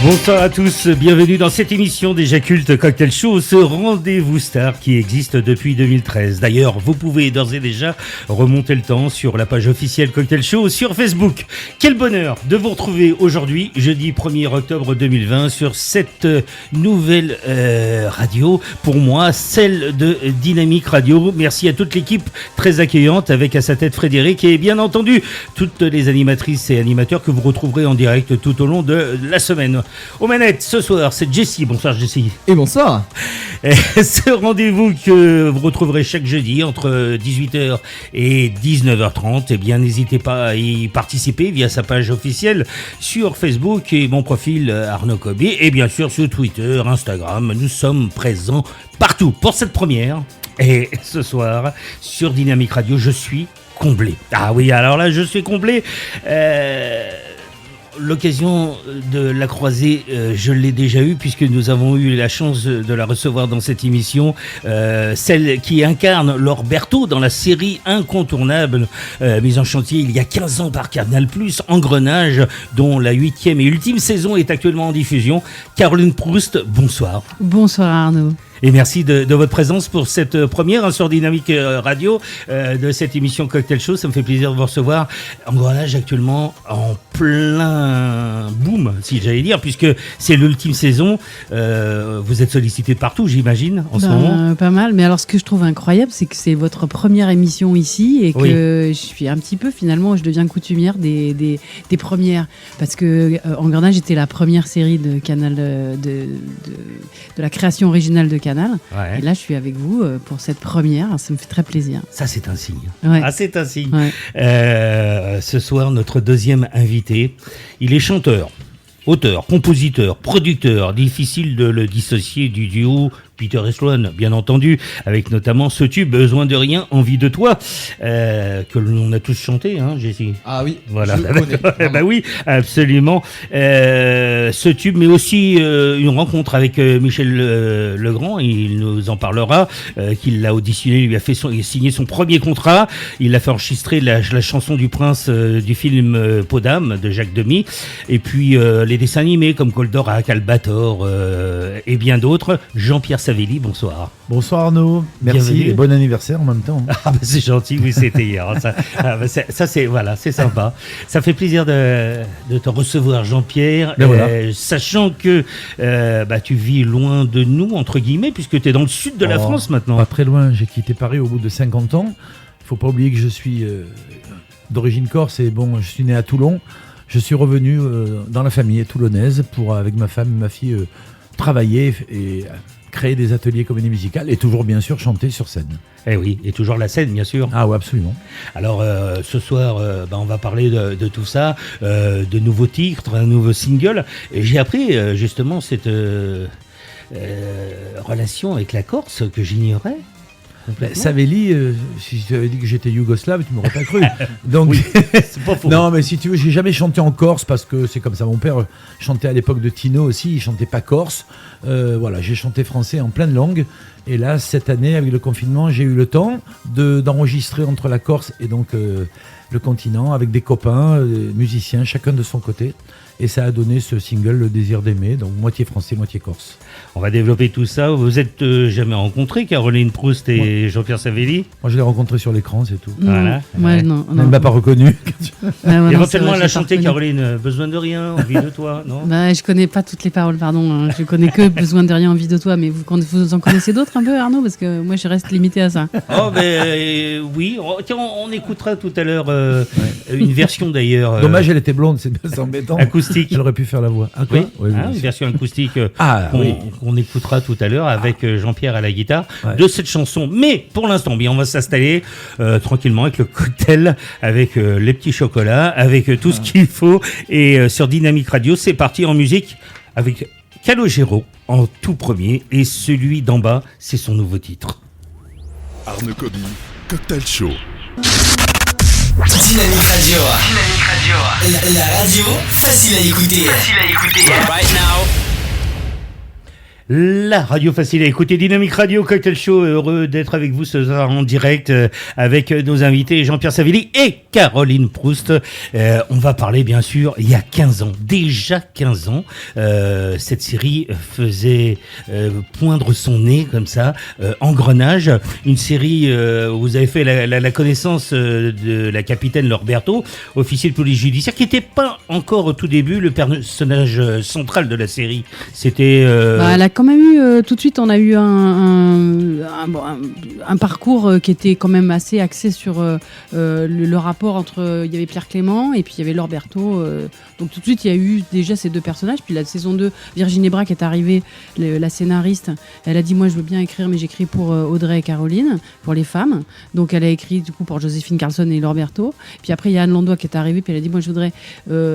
Bonsoir à tous, bienvenue dans cette émission déjà culte Cocktail Show, ce rendez-vous star qui existe depuis 2013. D'ailleurs, vous pouvez d'ores et déjà remonter le temps sur la page officielle Cocktail Show sur Facebook. Quel bonheur de vous retrouver aujourd'hui, jeudi 1er octobre 2020, sur cette nouvelle radio, pour moi, celle de Dynamique Radio. Merci à toute l'équipe très accueillante, avec à sa tête Frédéric et bien entendu toutes les animatrices et animateurs que vous retrouverez en direct tout au long de la semaine. Aux manettes, ce soir, c'est Jessie. Bonsoir Jessie. Et bonsoir. Ce rendez-vous que vous retrouverez chaque jeudi entre 18h et 19h30, eh bien n'hésitez pas à y participer via sa page officielle sur Facebook et mon profil Arnaud Kobi. Et bien sûr sur Twitter, Instagram, nous sommes présents partout. Pour cette première, et ce soir, sur Dynamique Radio, je suis comblé. Ah oui, alors là, je suis comblé. L'occasion de la croiser, je l'ai déjà eue puisque nous avons eu la chance de la recevoir dans cette émission, celle qui incarne Laure Berthaud dans la série incontournable mise en chantier il y a 15 ans par Canal+, Engrenage, dont la 8e et ultime saison est actuellement en diffusion. Caroline Proust, bonsoir. Bonsoir Arnaud. Et merci de votre présence pour cette première sur Dynamique Radio de cette émission Cocktail Show. Ça me fait plaisir de vous recevoir. Engrenage actuellement en plein boom, si j'allais dire, puisque c'est l'ultime saison. Vous êtes sollicité partout, j'imagine, en ce moment. Pas mal, mais alors ce que je trouve incroyable, c'est que c'est votre première émission ici et que je suis un petit peu, finalement, je deviens coutumière des premières. Parce que Engrenage était la première série de Canal, de la création originale de Canal. Ouais. Et là, je suis avec vous pour cette première. Ça me fait très plaisir. Ça, c'est un signe. Ouais. Ah, c'est un signe. Ouais. Ce soir, notre deuxième invité, il est chanteur, auteur, compositeur, producteur. Difficile de le dissocier du duo Peter et Sloan, bien entendu, avec notamment ce tube Besoin de rien, envie de toi, que l'on a tous chanté, hein, Jessie. Ah oui, voilà. je connais. Bah oui, absolument. Ce tube, mais aussi une rencontre avec Michel Legrand, il nous en parlera, qu'il l'a auditionné, lui a fait signé son premier contrat, il a fait enregistrer la chanson du prince du film Peau d'âme de Jacques Demy, et puis les dessins animés comme Goldorak, Albator et bien d'autres. Jean-Pierre Savelli, bonsoir. Bonsoir Arnaud, merci. Bienvenue. Et bon anniversaire en même temps. Ah bah c'est gentil, oui, c'était hier. Ça c'est voilà, c'est sympa. Ça fait plaisir de te recevoir, Jean-Pierre, sachant que tu vis loin de nous, entre guillemets, puisque tu es dans le sud de la France maintenant. Pas très loin, j'ai quitté Paris au bout de 50 ans. Il ne faut pas oublier que je suis d'origine corse et bon, je suis né à Toulon. Je suis revenu dans la famille toulonnaise pour, avec ma femme et ma fille, travailler et créer des ateliers comédie musicale et toujours bien sûr chanter sur scène. Eh oui, et toujours la scène bien sûr. Ah oui, absolument. Alors ce soir, on va parler de tout ça, de nouveaux titres, un nouveau single. Et j'ai appris justement cette relation avec la Corse que j'ignorais. Savelli, si tu avais dit que j'étais yougoslave, tu m'aurais pas cru. Donc, oui, c'est pas faux. Non, mais si tu veux, j'ai jamais chanté en Corse parce que c'est comme ça. Mon père chantait à l'époque de Tino aussi, il chantait pas corse. Voilà, j'ai chanté français en pleine langue. Et là, cette année, avec le confinement, j'ai eu le temps d'enregistrer entre la Corse et donc le continent avec des copains, musiciens, chacun de son côté. Et ça a donné ce single, Le désir d'aimer, donc moitié français, moitié corse. On va développer tout ça. Vous êtes jamais rencontrés, Caroline Proust et Jean-Pierre Savelli? Moi, je l'ai rencontré sur l'écran, c'est tout. Voilà. Non. Elle ne m'a pas reconnu. Éventuellement, elle a chanté, Caroline, Besoin de rien, envie de toi, non? Je connais pas toutes les paroles, pardon. Je connais que Besoin de rien, envie de toi. Mais vous en connaissez d'autres un peu, Arnaud? Parce que moi, je reste limitée à ça. Oh, oui. Tiens, on écoutera tout à l'heure une version d'ailleurs. Dommage, elle était blonde, c'est embêtant. Acoustique. J'aurais pu faire la voix. Ah, oui, une version acoustique qu'on écoutera tout à l'heure avec Jean-Pierre à la guitare de cette chanson. Mais pour l'instant, on va s'installer tranquillement avec le cocktail, avec les petits chocolats, avec tout ce qu'il faut. Et sur Dynamique Radio, c'est parti en musique avec Calogero en tout premier. Et celui d'en bas, c'est son nouveau titre. Arnaud Kobi, Cocktail Show. Dynamique Radio. La radio facile à écouter. Right now. La radio facile à écouter, Dynamique Radio, Cocktail Show, heureux d'être avec vous ce soir en direct avec nos invités Jean-Pierre Savelli et Caroline Proust. On va parler bien sûr, il y a 15 ans, déjà 15 ans, cette série faisait poindre son nez comme ça, Engrenage, une série où vous avez fait la connaissance de la capitaine Lorberto, officier de police judiciaire, qui n'était pas encore au tout début le personnage central de la série. C'était... Elle a quand même eu, tout de suite, on a eu un parcours qui était quand même assez axé sur le rapport entre, il y avait Pierre Clément et puis il y avait Lorberto. Donc tout de suite, il y a eu déjà ces deux personnages. Puis la saison 2, Virginie Braque est arrivée, la scénariste. Elle a dit, moi je veux bien écrire, mais j'écris pour Audrey et Caroline, pour les femmes. Donc elle a écrit du coup pour Joséphine Carlson et Lorberto. Puis après, il y a Anne Landois qui est arrivée, puis elle a dit, moi je voudrais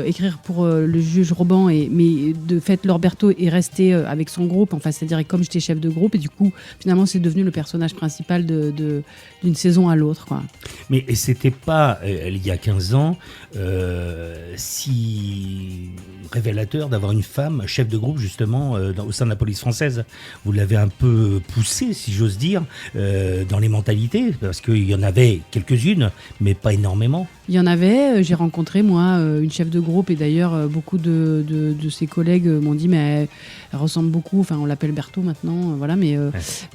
écrire pour le juge Roban, mais de fait, Lorberto est resté avec son groupe, enfin c'est-à-dire comme j'étais chef de groupe, et du coup finalement c'est devenu le personnage principal d'une saison à l'autre, quoi. Mais c'était pas il y a 15 ans si révélateur d'avoir une femme chef de groupe justement au sein de la police française. Vous l'avez un peu poussé, si j'ose dire, dans les mentalités, parce qu'il y en avait quelques-unes, mais pas énormément. Il y en avait, j'ai rencontré moi une chef de groupe, et d'ailleurs beaucoup de ses collègues m'ont dit, mais elle ressemble beaucoup, enfin on l'appelle Berthaud maintenant, voilà, mais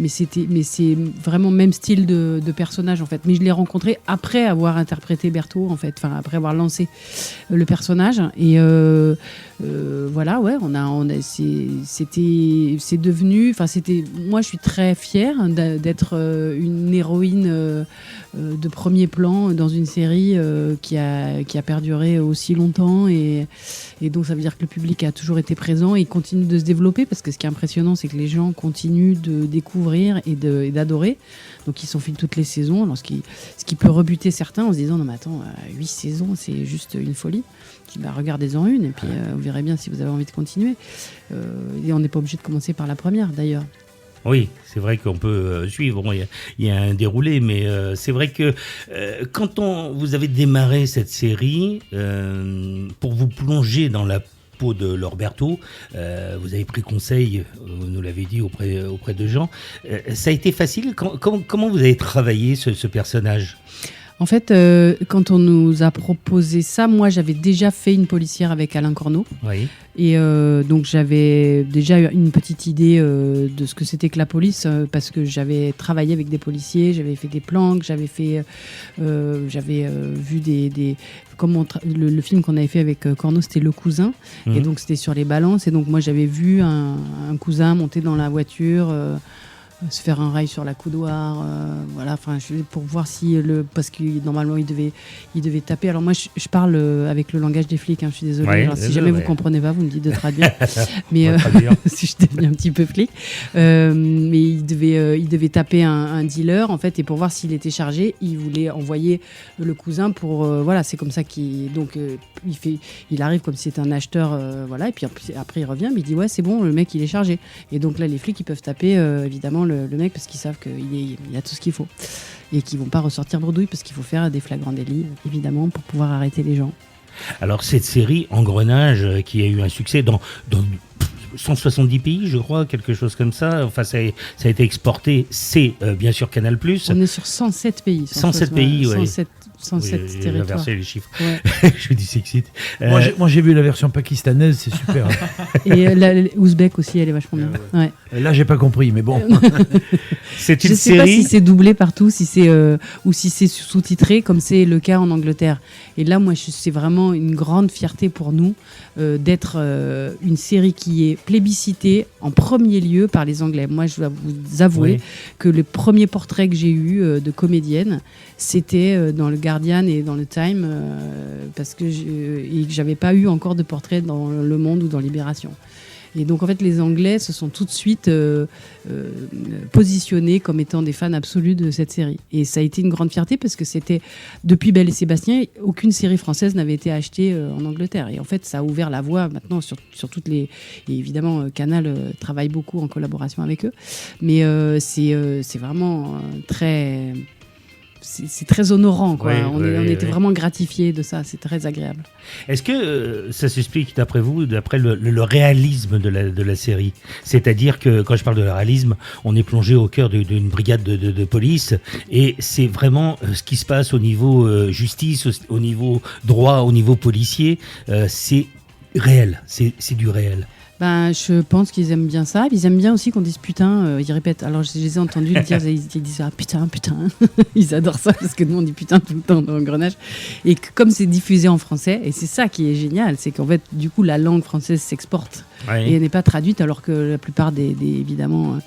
c'est vraiment même style de personnage en fait. Mais je l'ai rencontré après avoir interprété Berthaud en fait, enfin après avoir lancé le personnage, et voilà, ouais, c'est devenu, enfin c'était, moi je suis très fière d'être une héroïne de premier plan dans une série qui a perduré aussi longtemps, et donc ça veut dire que le public a toujours été présent et continue de se développer, parce que ce qui est impressionnant, c'est que les gens continuent de découvrir et d'adorer. Donc ils sont filés toutes les saisons, alors ce qui peut rebuter certains en se disant, non mais attends, 8 saisons c'est juste une folie. Je dis, regardez-en une, et puis vous verrez bien si vous avez envie de continuer, et on n'est pas obligé de commencer par la première d'ailleurs. Oui, c'est vrai qu'on peut suivre. Bon, il y a un déroulé, mais c'est vrai que quand vous avez démarré cette série, pour vous plonger dans la peau de Lorberto, vous avez pris conseil, vous nous l'avez dit, auprès de Jean. Ça a été facile. Comment vous avez travaillé ce personnage ? En fait, quand on nous a proposé ça, moi j'avais déjà fait une policière avec Alain Corneau. Oui. Et donc j'avais déjà une petite idée de ce que c'était que la police, parce que j'avais travaillé avec des policiers, j'avais fait des planques, j'avais vu le film qu'on avait fait avec Corneau, c'était Le Cousin. Et donc c'était sur les balances, et donc moi j'avais vu un cousin monter dans la voiture, se faire un rail sur la coudoir, voilà, enfin pour voir si parce que normalement il devait taper. Alors moi je parle avec le langage des flics, hein, je suis désolée. Ouais, alors, si jamais vous comprenez pas, vous me dites de traduire. Mais si je deviens un petit peu flic, mais il devait taper un dealer en fait, et pour voir s'il était chargé, il voulait envoyer le cousin pour voilà, c'est comme ça qu'il il arrive comme si c'était un acheteur, voilà, et puis après il revient, mais il dit ouais c'est bon, le mec il est chargé, et donc là les flics ils peuvent taper évidemment le mec, parce qu'ils savent qu'il y a tout ce qu'il faut, et qu'ils vont pas ressortir bredouille, parce qu'il faut faire des flagrants délits évidemment pour pouvoir arrêter les gens. Alors cette série Engrenage, qui a eu un succès dans 170 pays, je crois, quelque chose comme ça. Enfin, ça a été exporté. C'est bien sûr Canal+. On est sur 107 pays. 107 pays, oui. 107 territoires. J'ai inversé les chiffres. Ouais. Je vous dis c'est excité. Moi, j'ai vu la version pakistanaise, c'est super. Et l'ouzbek aussi, elle est vachement bien. Ouais. Là, j'ai pas compris, mais bon. C'est une Je sais série. pas si c'est doublé partout, si c'est ou si c'est sous-titré, comme c'est le cas en Angleterre. Et là, moi, c'est vraiment une grande fierté pour nous d'être une série qui est plébiscitée en premier lieu par les Anglais. Moi, je dois vous avouer que le premier portrait que j'ai eu de comédienne, c'était dans le Guardian et dans le Time, parce que j'avais pas eu encore de portrait dans Le Monde ou dans Libération. Et donc en fait les Anglais se sont tout de suite positionnés comme étant des fans absolus de cette série. Et ça a été une grande fierté, parce que c'était, depuis Belle et Sébastien, aucune série française n'avait été achetée en Angleterre. Et en fait ça a ouvert la voie maintenant sur toutes les... Et évidemment Canal travaille beaucoup en collaboration avec eux. Mais c'est vraiment très... c'est très honorant, quoi. Oui, on était vraiment gratifiés de ça, c'est très agréable. Est-ce que ça s'explique d'après vous, d'après le réalisme de la série? C'est-à-dire que quand je parle de réalisme, on est plongé au cœur d'une brigade de police et c'est vraiment ce qui se passe au niveau justice, au niveau droit, au niveau policier, c'est réel, c'est du réel. Ben, je pense qu'ils aiment bien ça. Ils aiment bien aussi qu'on dise putain. Ils répètent. Alors, je les ai entendus dire, ils disent ah, putain, putain. Ils adorent ça parce que nous, on dit putain tout le temps dans Engrenage. Et que, comme c'est diffusé en français, et c'est ça qui est génial, c'est qu'en fait, du coup, la langue française s'exporte. Ouais. Et elle n'est pas traduite, alors que la plupart évidemment.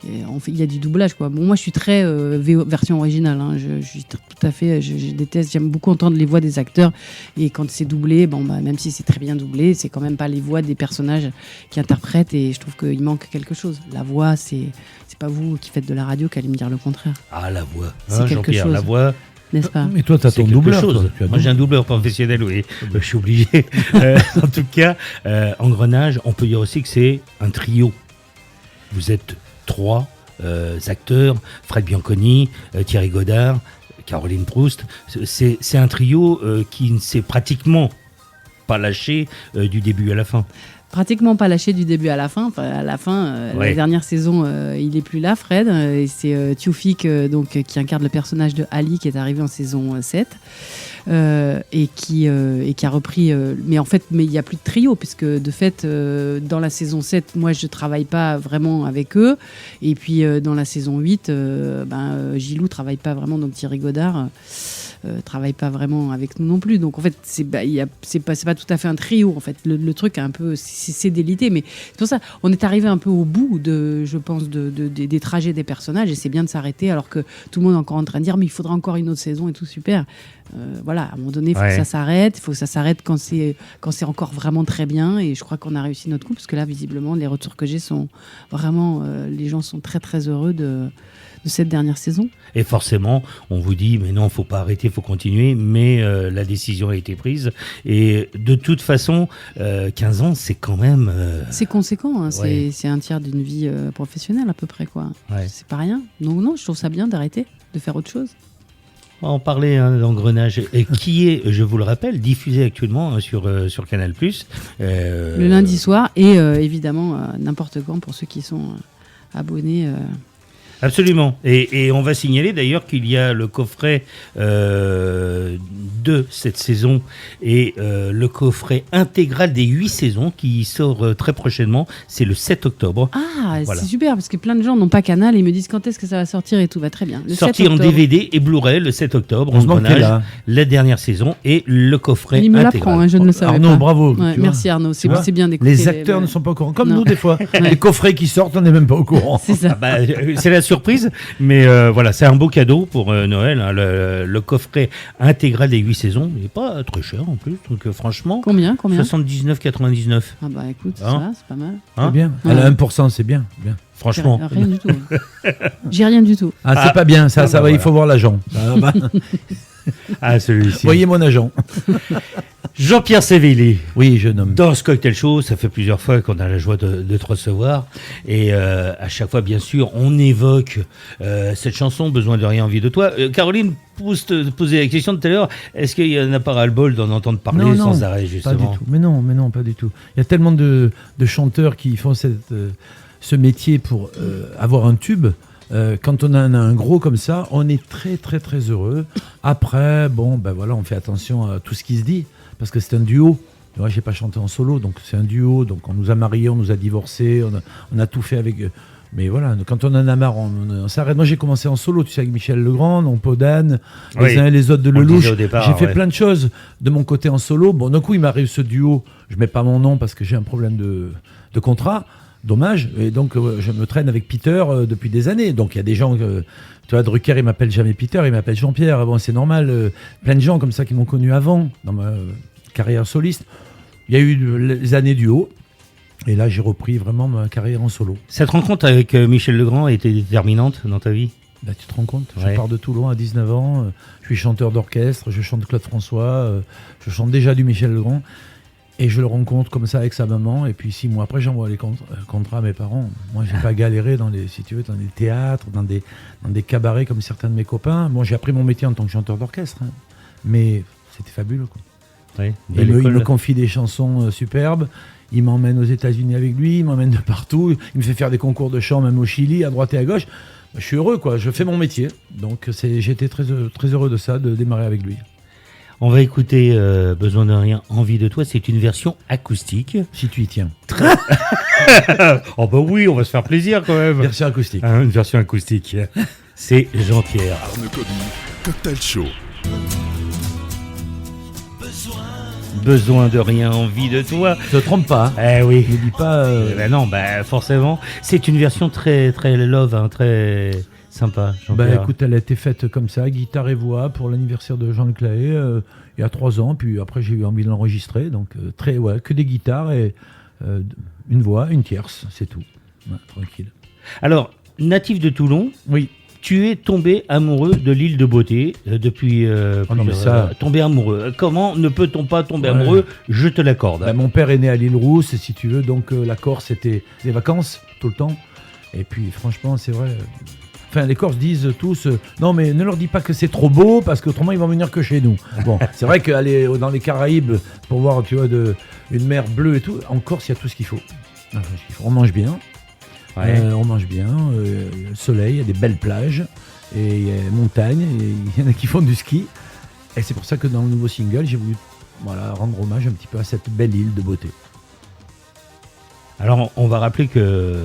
Il y a du doublage, quoi. Bon, moi, je suis très version originale. Hein. Je suis tout à fait. Je déteste. J'aime beaucoup entendre les voix des acteurs. Et quand c'est doublé, même si c'est très bien doublé, c'est quand même pas les voix des personnages qui interprètent. Et je trouve qu'il manque quelque chose. La voix, c'est pas vous qui faites de la radio qui allez me dire le contraire. Ah, la voix. C'est quelque Jean-Pierre, chose. la voix. N'est-ce pas? Mais toi, tu as C'est ton quelque doubleur. chose. Toi, Moi, j'ai un doubleur professionnel, oui. Je suis obligé. En tout cas, Engrenage, on peut dire aussi que c'est un trio. Vous êtes 3 acteurs, Fred Bianconi, Thierry Godard, Caroline Proust. C'est un trio qui ne s'est pratiquement pas lâché du début à la fin. Pratiquement pas lâché du début à la fin. Enfin, à la fin, Ouais. la dernière saison, il est plus là, Fred. Et c'est Tioufik qui incarne le personnage de Ali qui est arrivé en saison 7. Et qui a repris. Mais il n'y a plus de trio, puisque de fait, dans la saison 7, moi, je ne travaille pas vraiment avec eux. Et puis, dans la saison 8, Gilou ne travaille pas vraiment, donc Thierry Godard travaille pas vraiment avec nous non plus. Donc, en fait, c'est pas tout à fait un trio. En fait, le truc est un peu. C'est délité. Mais c'est pour ça, on est arrivé un peu au bout, je pense, des trajets des personnages. Et c'est bien de s'arrêter, alors que tout le monde est encore en train de dire mais il faudra encore une autre saison et tout, super. Voilà, à un moment donné, il faut que ça s'arrête. Il faut que ça s'arrête quand c'est encore vraiment très bien. Et je crois qu'on a réussi notre coup, parce que là, visiblement, les retours que j'ai sont vraiment... les gens sont très, très heureux de cette dernière saison. Et forcément, on vous dit, mais non, faut pas arrêter, faut continuer. Mais la décision a été prise. Et de toute façon, 15 ans, c'est quand même... C'est conséquent. Hein. Ouais. C'est un tiers d'une vie professionnelle, à peu près, quoi. Ouais. C'est pas rien. Donc non, je trouve ça bien d'arrêter, de faire autre chose. On va en parler d'Engrenage, et qui est, je vous le rappelle, diffusé actuellement sur Canal+. Le lundi soir, et évidemment, n'importe quand, pour ceux qui sont abonnés... Absolument. Et on va signaler d'ailleurs qu'il y a le coffret de cette saison et le coffret intégral des 8 saisons qui sort très prochainement. C'est le 7 octobre. Ah, Voilà. c'est super, parce que plein de gens n'ont pas Canal et me disent quand est-ce que ça va sortir et tout. Va très bien. Le Sorti 7 en octobre. DVD et Blu-ray le 7 octobre. Heureusement que t'es Engrenage, là. la dernière saison et le coffret Il me intégral. l'apprend, hein, je ne le savais Arnaud, pas. bravo. Ouais, tu vois. merci Arnaud, Tu vois, c'est bien d'écouter. Les acteurs ne sont pas au courant. Comme Non. nous, des fois. Ouais. Les coffrets qui sortent, on n'est même pas au courant. C'est ça. Ah bah, c'est la surprise, mais voilà, c'est un beau cadeau pour Noël. Hein, le coffret intégral des 8 saisons, il n'est pas très cher en plus, donc franchement, Combien 79,99. Ah bah écoute, Hein ça va, c'est pas mal. Hein C'est bien. Ouais. Elle a 1%, c'est bien. Bien. Franchement. Rien du tout. J'ai rien du tout. Ah, Ah. c'est pas bien, ça, Ah, ça bah va, il voilà. faut voir l'agent. Ah, bah, Ah, celui-ci. voyez mon agent. Jean-Pierre Sévilly. Oui, jeune homme. Dans ce cocktail show, ça fait plusieurs fois qu'on a la joie de te recevoir. Et à chaque fois, bien sûr, on évoque cette chanson, Besoin de rien, envie de toi. Caroline te posait la question tout à l'heure, est-ce qu'il y en a pas ras-le-bol d'en entendre parler Non, sans non, arrêt, Pas du justement? tout. Mais non, pas du tout. Il y a tellement de chanteurs qui font ce métier pour avoir un tube. Quand on a un gros comme ça, on est très très très heureux. Après, voilà, on fait attention à tout ce qui se dit, parce que c'est un duo. Moi, j'ai pas chanté en solo, donc c'est un duo. Donc on nous a mariés, on nous a divorcés, on a tout fait avec. Mais voilà, quand on en a marre, on s'arrête. Moi, j'ai commencé en solo, tu sais, avec Michel Legrand, on Podane, les Oui. uns et les autres de On le Lelouch. disait au départ, J'ai fait ouais. plein de choses de mon côté en solo. Bon, d'un coup, il m'arrive ce duo. Je mets pas mon nom parce que j'ai un problème de contrat. Dommage. Et donc, je me traîne avec Peter depuis des années. Donc, il y a des gens que. Tu vois, Drucker, il m'appelle jamais Peter, il m'appelle Jean-Pierre. Bon, c'est normal. Plein de gens comme ça qui m'ont connu avant, dans ma carrière soliste. Il y a eu les années duo. Et là, j'ai repris vraiment ma carrière en solo. Cette rencontre avec Michel Legrand a été déterminante dans ta vie? Bah, tu te rends compte, Ouais. je pars de Toulon à 19 ans. Je suis chanteur d'orchestre, je chante Claude François, je chante déjà du Michel Legrand. Et je le rencontre comme ça avec sa maman. Et puis 6 mois après, j'envoie les contrats à mes parents. Moi, j'ai pas galéré dans les théâtres, dans des cabarets comme certains de mes copains. Moi, j'ai appris mon métier en tant que chanteur d'orchestre. Hein. Mais c'était fabuleux, quoi. Oui, Il me confie des chansons superbes. Il m'emmène aux États-Unis avec lui. Il m'emmène de partout. Il me fait faire des concours de chant, même au Chili, à droite et à gauche. Je suis heureux, quoi. Je fais mon métier. Donc, j'étais très heureux de ça, de démarrer avec lui. On va écouter Besoin de rien, envie de toi. C'est une version acoustique. Si tu y tiens. Oh bah oui, on va se faire plaisir quand même. Version acoustique. Hein, une version acoustique. C'est Jean-Pierre. Arne Cody, Cocktail Show. Besoin de rien, envie de toi. Ne te trompe pas. Eh oui. Ne dis pas. Ben non, forcément. C'est une version très, très love, hein, très sympa. Jean-Pierre. Écoute, elle a été faite comme ça, guitare et voix, pour l'anniversaire de Jean-Luc Lahaye, il y a 3 ans. Puis après, j'ai eu envie de l'enregistrer. Donc, que des guitares et une voix, une tierce, c'est tout. Ouais, tranquille. Alors, natif de Toulon. Oui. Tu es tombé amoureux de l'île de Beauté depuis. Tombé amoureux. Comment ne peut-on pas tomber amoureux? Je te l'accorde. Mon père est né à l'île Rousse, si tu veux, donc la Corse, c'était des vacances tout le temps. Et puis, franchement, c'est vrai. Enfin, les Corses disent tous non, mais ne leur dis pas que c'est trop beau parce qu'autrement ils vont venir que chez nous. Bon, c'est vrai qu'aller dans les Caraïbes pour voir, tu vois, une mer bleue et tout, en Corse, il y a tout ce qu'il faut. On mange bien. Ouais. On mange bien, le soleil, il y a des belles plages, et il y a montagne, et il y en a qui font du ski. Et c'est pour ça que dans le nouveau single, j'ai voulu rendre hommage un petit peu à cette belle île de beauté. Alors, on va rappeler que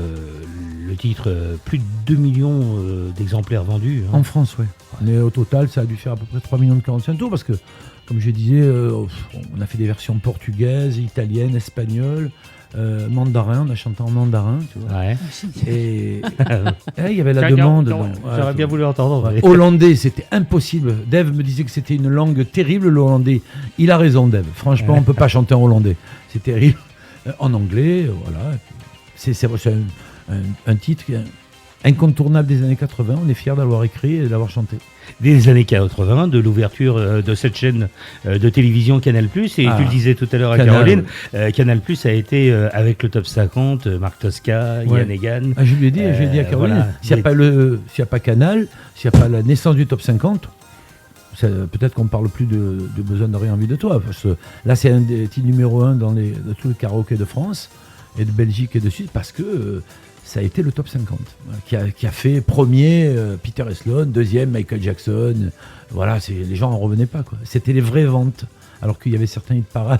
le titre, plus de 2 millions d'exemplaires vendus. Hein. En France, oui. Mais au total, ça a dû faire à peu près 3 millions de 45 tours, parce que, comme je disais, on a fait des versions portugaises, italiennes, espagnoles, mandarin, on a chanté en mandarin, tu vois. Ouais. Et il y avait la demande. J'aurais bien voulu entendre. Ouais. Hollandais, c'était impossible. Dave me disait que c'était une langue terrible, le hollandais. Il a raison, Dave. Franchement, on ne peut pas chanter en hollandais. C'est terrible. En anglais, voilà. C'est un titre incontournable des années 80. On est fiers d'avoir écrit et d'avoir chanté. Des années 80, de l'ouverture de cette chaîne de télévision Canal+. Et tu le disais tout à l'heure à Caroline, Canal+, a été avec le Top 50, Marc Tosca, Yann Egan. Je lui ai dit à Caroline, s'il n'y a pas Canal, s'il n'y a pas la naissance du Top 50, peut-être qu'on ne parle plus de Besoin de rien, envie de toi. Parce que là, c'est un des titres numéro 1 de tous les karaokés de France et de Belgique et de Suisse, parce que ça a été le top 50 qui a fait premier Peter Sloan, deuxième Michael Jackson. Voilà, les gens n'en revenaient pas, quoi. C'était les vraies ventes. Alors qu'il y avait certains hit parades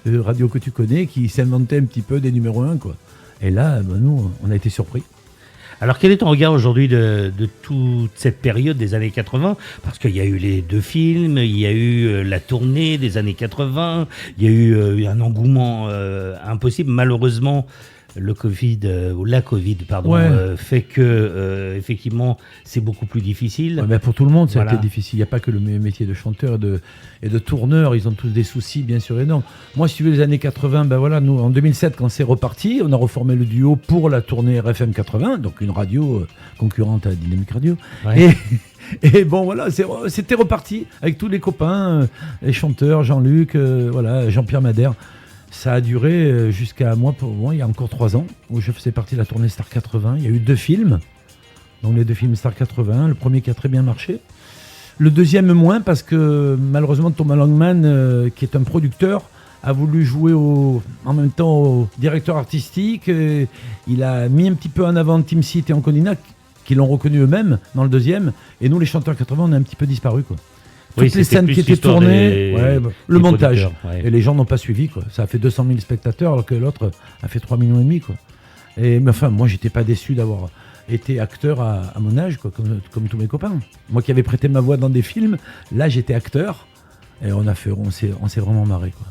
de radio que tu connais qui s'inventaient un petit peu des numéros 1, quoi. Et là, nous, on a été surpris. Alors, quel est ton regard aujourd'hui de toute cette période des années 80 ? Parce qu'il y a eu les 2 films, il y a eu la tournée des années 80, il y a eu un engouement impossible. Malheureusement, la Covid fait que effectivement c'est beaucoup plus difficile. Ouais, pour tout le monde, ça a été difficile. Il n'y a pas que le métier de chanteur et de tourneur. Ils ont tous des soucis, bien sûr, énormes. Moi, si tu veux, les années 80, nous, en 2007, quand c'est reparti, on a reformé le duo pour la tournée RFM 80, donc une radio concurrente à Dynamique Radio. Ouais. Et bon, voilà, c'était reparti avec tous les copains, les chanteurs, Jean-Luc, Jean-Pierre Madère. Ça a duré jusqu'à pour moi, il y a encore 3 ans, où je faisais partie de la tournée Star 80. Il y a eu 2 films, donc les 2 films Star 80. Le premier qui a très bien marché. Le deuxième moins, parce que malheureusement Thomas Langman, qui est un producteur, a voulu jouer en même temps au directeur artistique. Il a mis un petit peu en avant Tim Seat et Anconina, qui l'ont reconnu eux-mêmes dans le deuxième. Et nous, les chanteurs 80, on a un petit peu disparu, quoi. Toutes les scènes qui étaient tournées, le montage. Ouais. Et les gens n'ont pas suivi, quoi. Ça a fait 200 000 spectateurs, alors que l'autre a fait 3,5 millions, quoi. Mais moi, j'étais pas déçu d'avoir été acteur à mon âge, quoi, comme tous mes copains. Moi qui avais prêté ma voix dans des films, là, j'étais acteur. Et on s'est vraiment marré, quoi.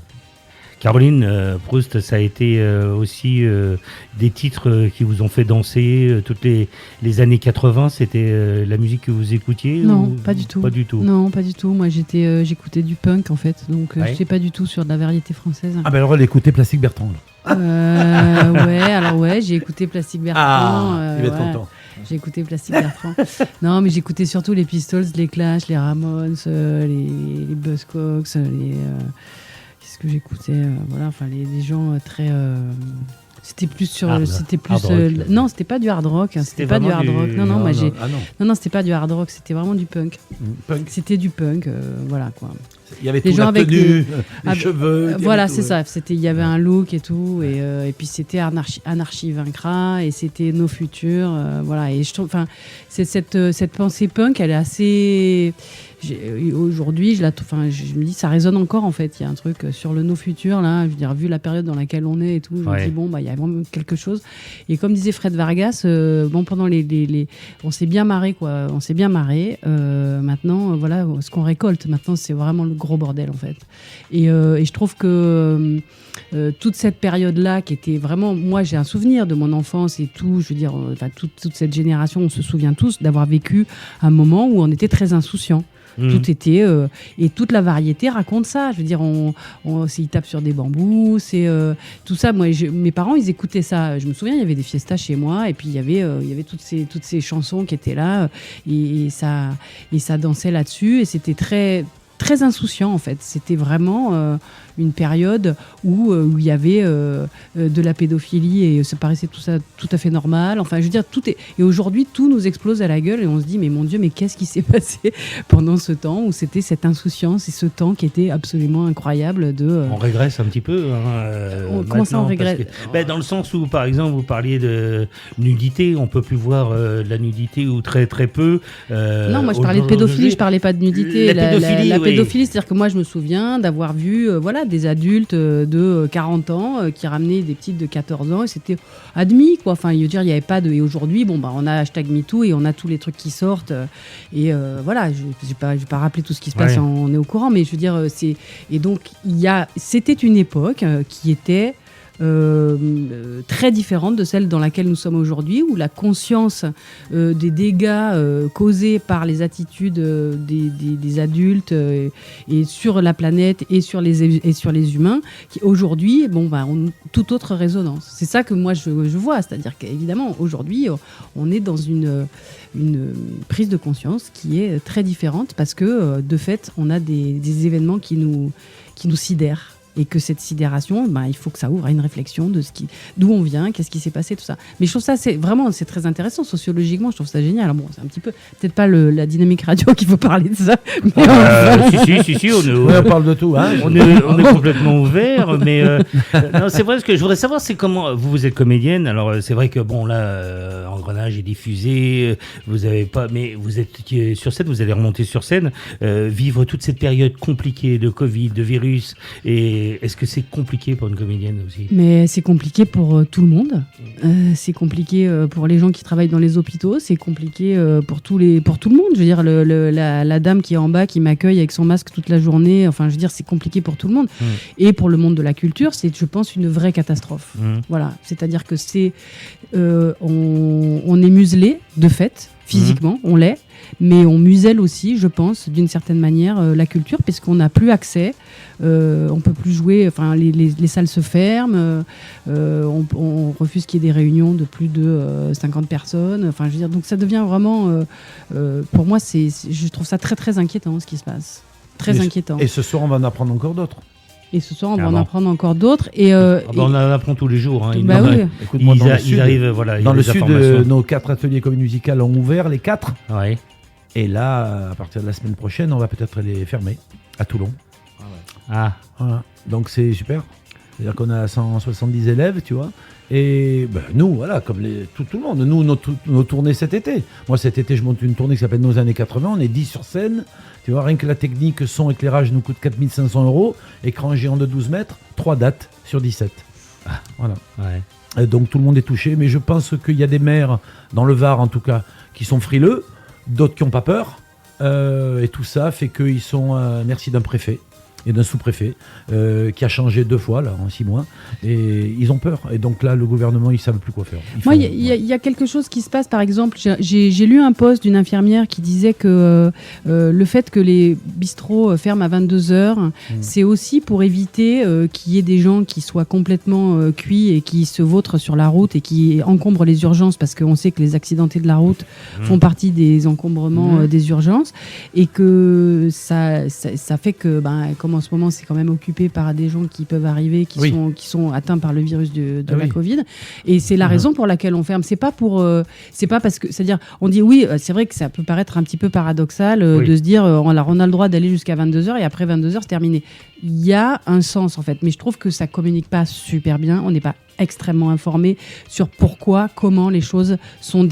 Caroline, Proust, ça a été aussi des titres qui vous ont fait danser toutes les années 80. C'était la musique que vous écoutiez ? Non, pas du tout. Pas du tout. Non, pas du tout. Moi, j'écoutais du punk, en fait. Donc, je n'étais pas du tout sur de la variété française. Ah, ben alors, elle écoutait Plastique Bertrand. J'ai écouté Plastique Bertrand. Il va être content. J'ai écouté Plastique Bertrand. Non, mais j'écoutais surtout les Pistols, les Clash, les Ramones, les Buzzcocks, que j'écoutais voilà, enfin les gens très c'était plus sur Hard rock. non, c'était pas du hard rock, hein, c'était pas du hard rock. Non, moi j'ai non, c'était pas du hard rock, c'était vraiment du punk. C'était du punk, voilà quoi. Il y avait Les tout, gens la avec tenue, les cheveux. Voilà, tout, c'est ça. C'était, il y avait un look et tout, et puis c'était Anarchie vaincra, et c'était nos futurs, voilà. Et je trouve, enfin, c'est cette pensée punk, elle est assez. Aujourd'hui, je me dis, ça résonne encore en fait. Il y a un truc sur le nos futurs là. Je veux dire, vu la période dans laquelle on est et tout, je me dis bon, bah, il y a vraiment quelque chose. Et comme disait Fred Vargas, bon, pendant on s'est bien marré quoi. On s'est bien marré. Maintenant, voilà, ce qu'on récolte maintenant, c'est vraiment le gros bordel en fait. Et je trouve que toute cette période-là, qui était vraiment, moi, j'ai un souvenir de mon enfance et tout. Je veux dire, toute cette génération, on se souvient tous d'avoir vécu un moment où on était très insouciants. Tout était et toute la variété raconte ça. Je veux dire, ils tapent sur des bambous, c'est tout ça. Moi, mes parents, ils écoutaient ça. Je me souviens, il y avait des fiestas chez moi, et puis il y avait toutes ces chansons qui étaient là, et ça dansait là-dessus, et c'était très très insouciant en fait. C'était vraiment une période où il y avait de la pédophilie, et ça paraissait tout à fait normal. Enfin, je veux dire, et aujourd'hui, tout nous explose à la gueule, et on se dit, mais mon Dieu, mais qu'est-ce qui s'est passé pendant ce temps où c'était cette insouciance et ce temps qui était absolument incroyable On régresse un petit peu. Comment ça, on régresse dans le sens où, par exemple, vous parliez de nudité, on peut plus voir la nudité ou très très peu. Non, moi je parlais de pédophilie, je parlais pas de nudité. La pédophilie, c'est-à-dire que moi je me souviens d'avoir vu des adultes de 40 ans qui ramenaient des petites de 14 ans, et c'était admis quoi. Enfin, je veux dire, il y avait pas de. Et aujourd'hui, bon bah on a #MeToo et on a tous les trucs qui sortent, et voilà. Je vais pas rappeler tout ce qui se passe, on est au courant, mais je veux dire et donc c'était une époque qui était très différente de celle dans laquelle nous sommes aujourd'hui, où la conscience des dégâts causés par les attitudes des adultes et sur la planète et sur les humains, qui aujourd'hui ont toute autre résonance. C'est ça que moi je vois, c'est-à-dire qu'évidemment aujourd'hui on est dans une prise de conscience qui est très différente, parce que de fait on a des événements qui nous sidèrent. Et que cette sidération, il faut que ça ouvre à une réflexion de d'où on vient, qu'est-ce qui s'est passé, tout ça. Mais je trouve ça, c'est très intéressant sociologiquement, je trouve ça génial. Alors bon, c'est un petit peu, peut-être pas la dynamique radio qu'il faut parler de ça. Mais si, on parle de tout. Hein, on est complètement ouvert, mais non, c'est vrai, ce que je voudrais savoir, c'est comment, vous êtes comédienne, alors c'est vrai que bon, là, Engrenage est diffusé, vous avez pas, mais vous êtes sur scène, vous allez remonter sur scène, vivre toute cette période compliquée de Covid, de virus, et est-ce que c'est compliqué pour une comédienne aussi ? Mais c'est compliqué pour tout le monde. C'est compliqué pour les gens qui travaillent dans les hôpitaux. C'est compliqué pour tout le monde. Je veux dire, la dame qui est en bas, qui m'accueille avec son masque toute la journée. Enfin, je veux dire, c'est compliqué pour tout le monde. Et pour le monde de la culture, c'est, je pense, une vraie catastrophe. Voilà. C'est-à-dire que on est muselé, de fait, physiquement, on l'est. Mais on muselle aussi, je pense, d'une certaine manière, la culture, puisqu'on n'a plus accès. On peut plus jouer, enfin les salles se ferment, on refuse qu'il y ait des réunions de plus de 50 personnes. Enfin, je veux dire, donc ça devient vraiment, pour moi, je trouve ça très très inquiétant ce qui se passe, très inquiétant. Et ce soir, on va en apprendre encore d'autres. Et ce soir, on va en apprendre encore d'autres. Et, on en apprend tous les jours. Hein. Oui. Écoute-moi, dans le sud, dans le sud nos 4 ateliers comédie musicale ont ouvert, les 4. Ouais. Et là, à partir de la semaine prochaine, on va peut-être les fermer à Toulon. Ah. Voilà. Donc c'est super. C'est-à-dire qu'on a 170 élèves, tu vois. Et nous, voilà, comme tout le monde, nous, nos tournées cet été. Moi, cet été, je monte une tournée qui s'appelle Nos années 80. On est 10 sur scène. Tu vois, rien que la technique, son, éclairage nous coûte 4 500 €. Écran géant de 12 mètres, 3 dates sur 17. Ah, voilà. Ouais. Et donc tout le monde est touché. Mais je pense qu'il y a des maires, dans le Var en tout cas, qui sont frileux. D'autres qui n'ont pas peur. Et tout ça fait qu'ils sont merci d'un préfet et d'un sous-préfet qui a changé 2 fois là, en 6 mois, et ils ont peur, et donc là le gouvernement, ils ne savent plus quoi faire. Moi, il y a quelque chose qui se passe, par exemple, j'ai lu un post d'une infirmière qui disait que le fait que les bistrots ferment à 22h, c'est aussi pour éviter qu'il y ait des gens qui soient complètement cuits et qui se vautrent sur la route et qui encombrent les urgences, parce qu'on sait que les accidentés de la route font partie des encombrements des urgences, et que ça fait que, comme comme en ce moment, c'est quand même occupé par des gens qui peuvent arriver, qui sont atteints par le virus de la Covid. Et c'est la raison pour laquelle on ferme. C'est pas parce que, c'est-à-dire, on dit oui, c'est vrai que ça peut paraître un petit peu paradoxal de se dire, on a le droit d'aller jusqu'à 22h et après 22h, c'est terminé. Il y a un sens, en fait. Mais je trouve que ça communique pas super bien. On n'est pas extrêmement informé sur pourquoi, comment les choses sont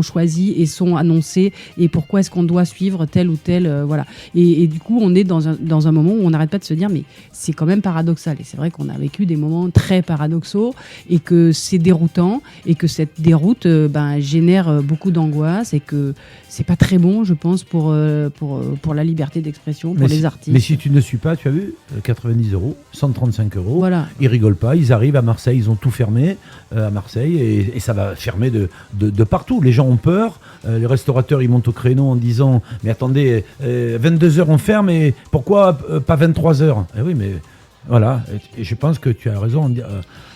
choisies et sont annoncées et pourquoi est-ce qu'on doit suivre tel ou tel voilà. Et du coup, on est dans un moment où on n'arrête pas de se dire mais c'est quand même paradoxal. Et c'est vrai qu'on a vécu des moments très paradoxaux et que c'est déroutant et que cette déroute génère beaucoup d'angoisse et que c'est pas très bon, je pense, pour la liberté d'expression, pour les artistes. Mais si tu ne suis pas, tu as vu, 90 €, 135 €, voilà. Ils rigolent pas, ils arrivent à Marseille, ils ont tout fermé à Marseille et ça va fermer de partout. Les gens ont peur, les restaurateurs ils montent au créneau en disant mais attendez, 22h on ferme et pourquoi pas 23h? Eh oui, mais voilà, et je pense que tu as raison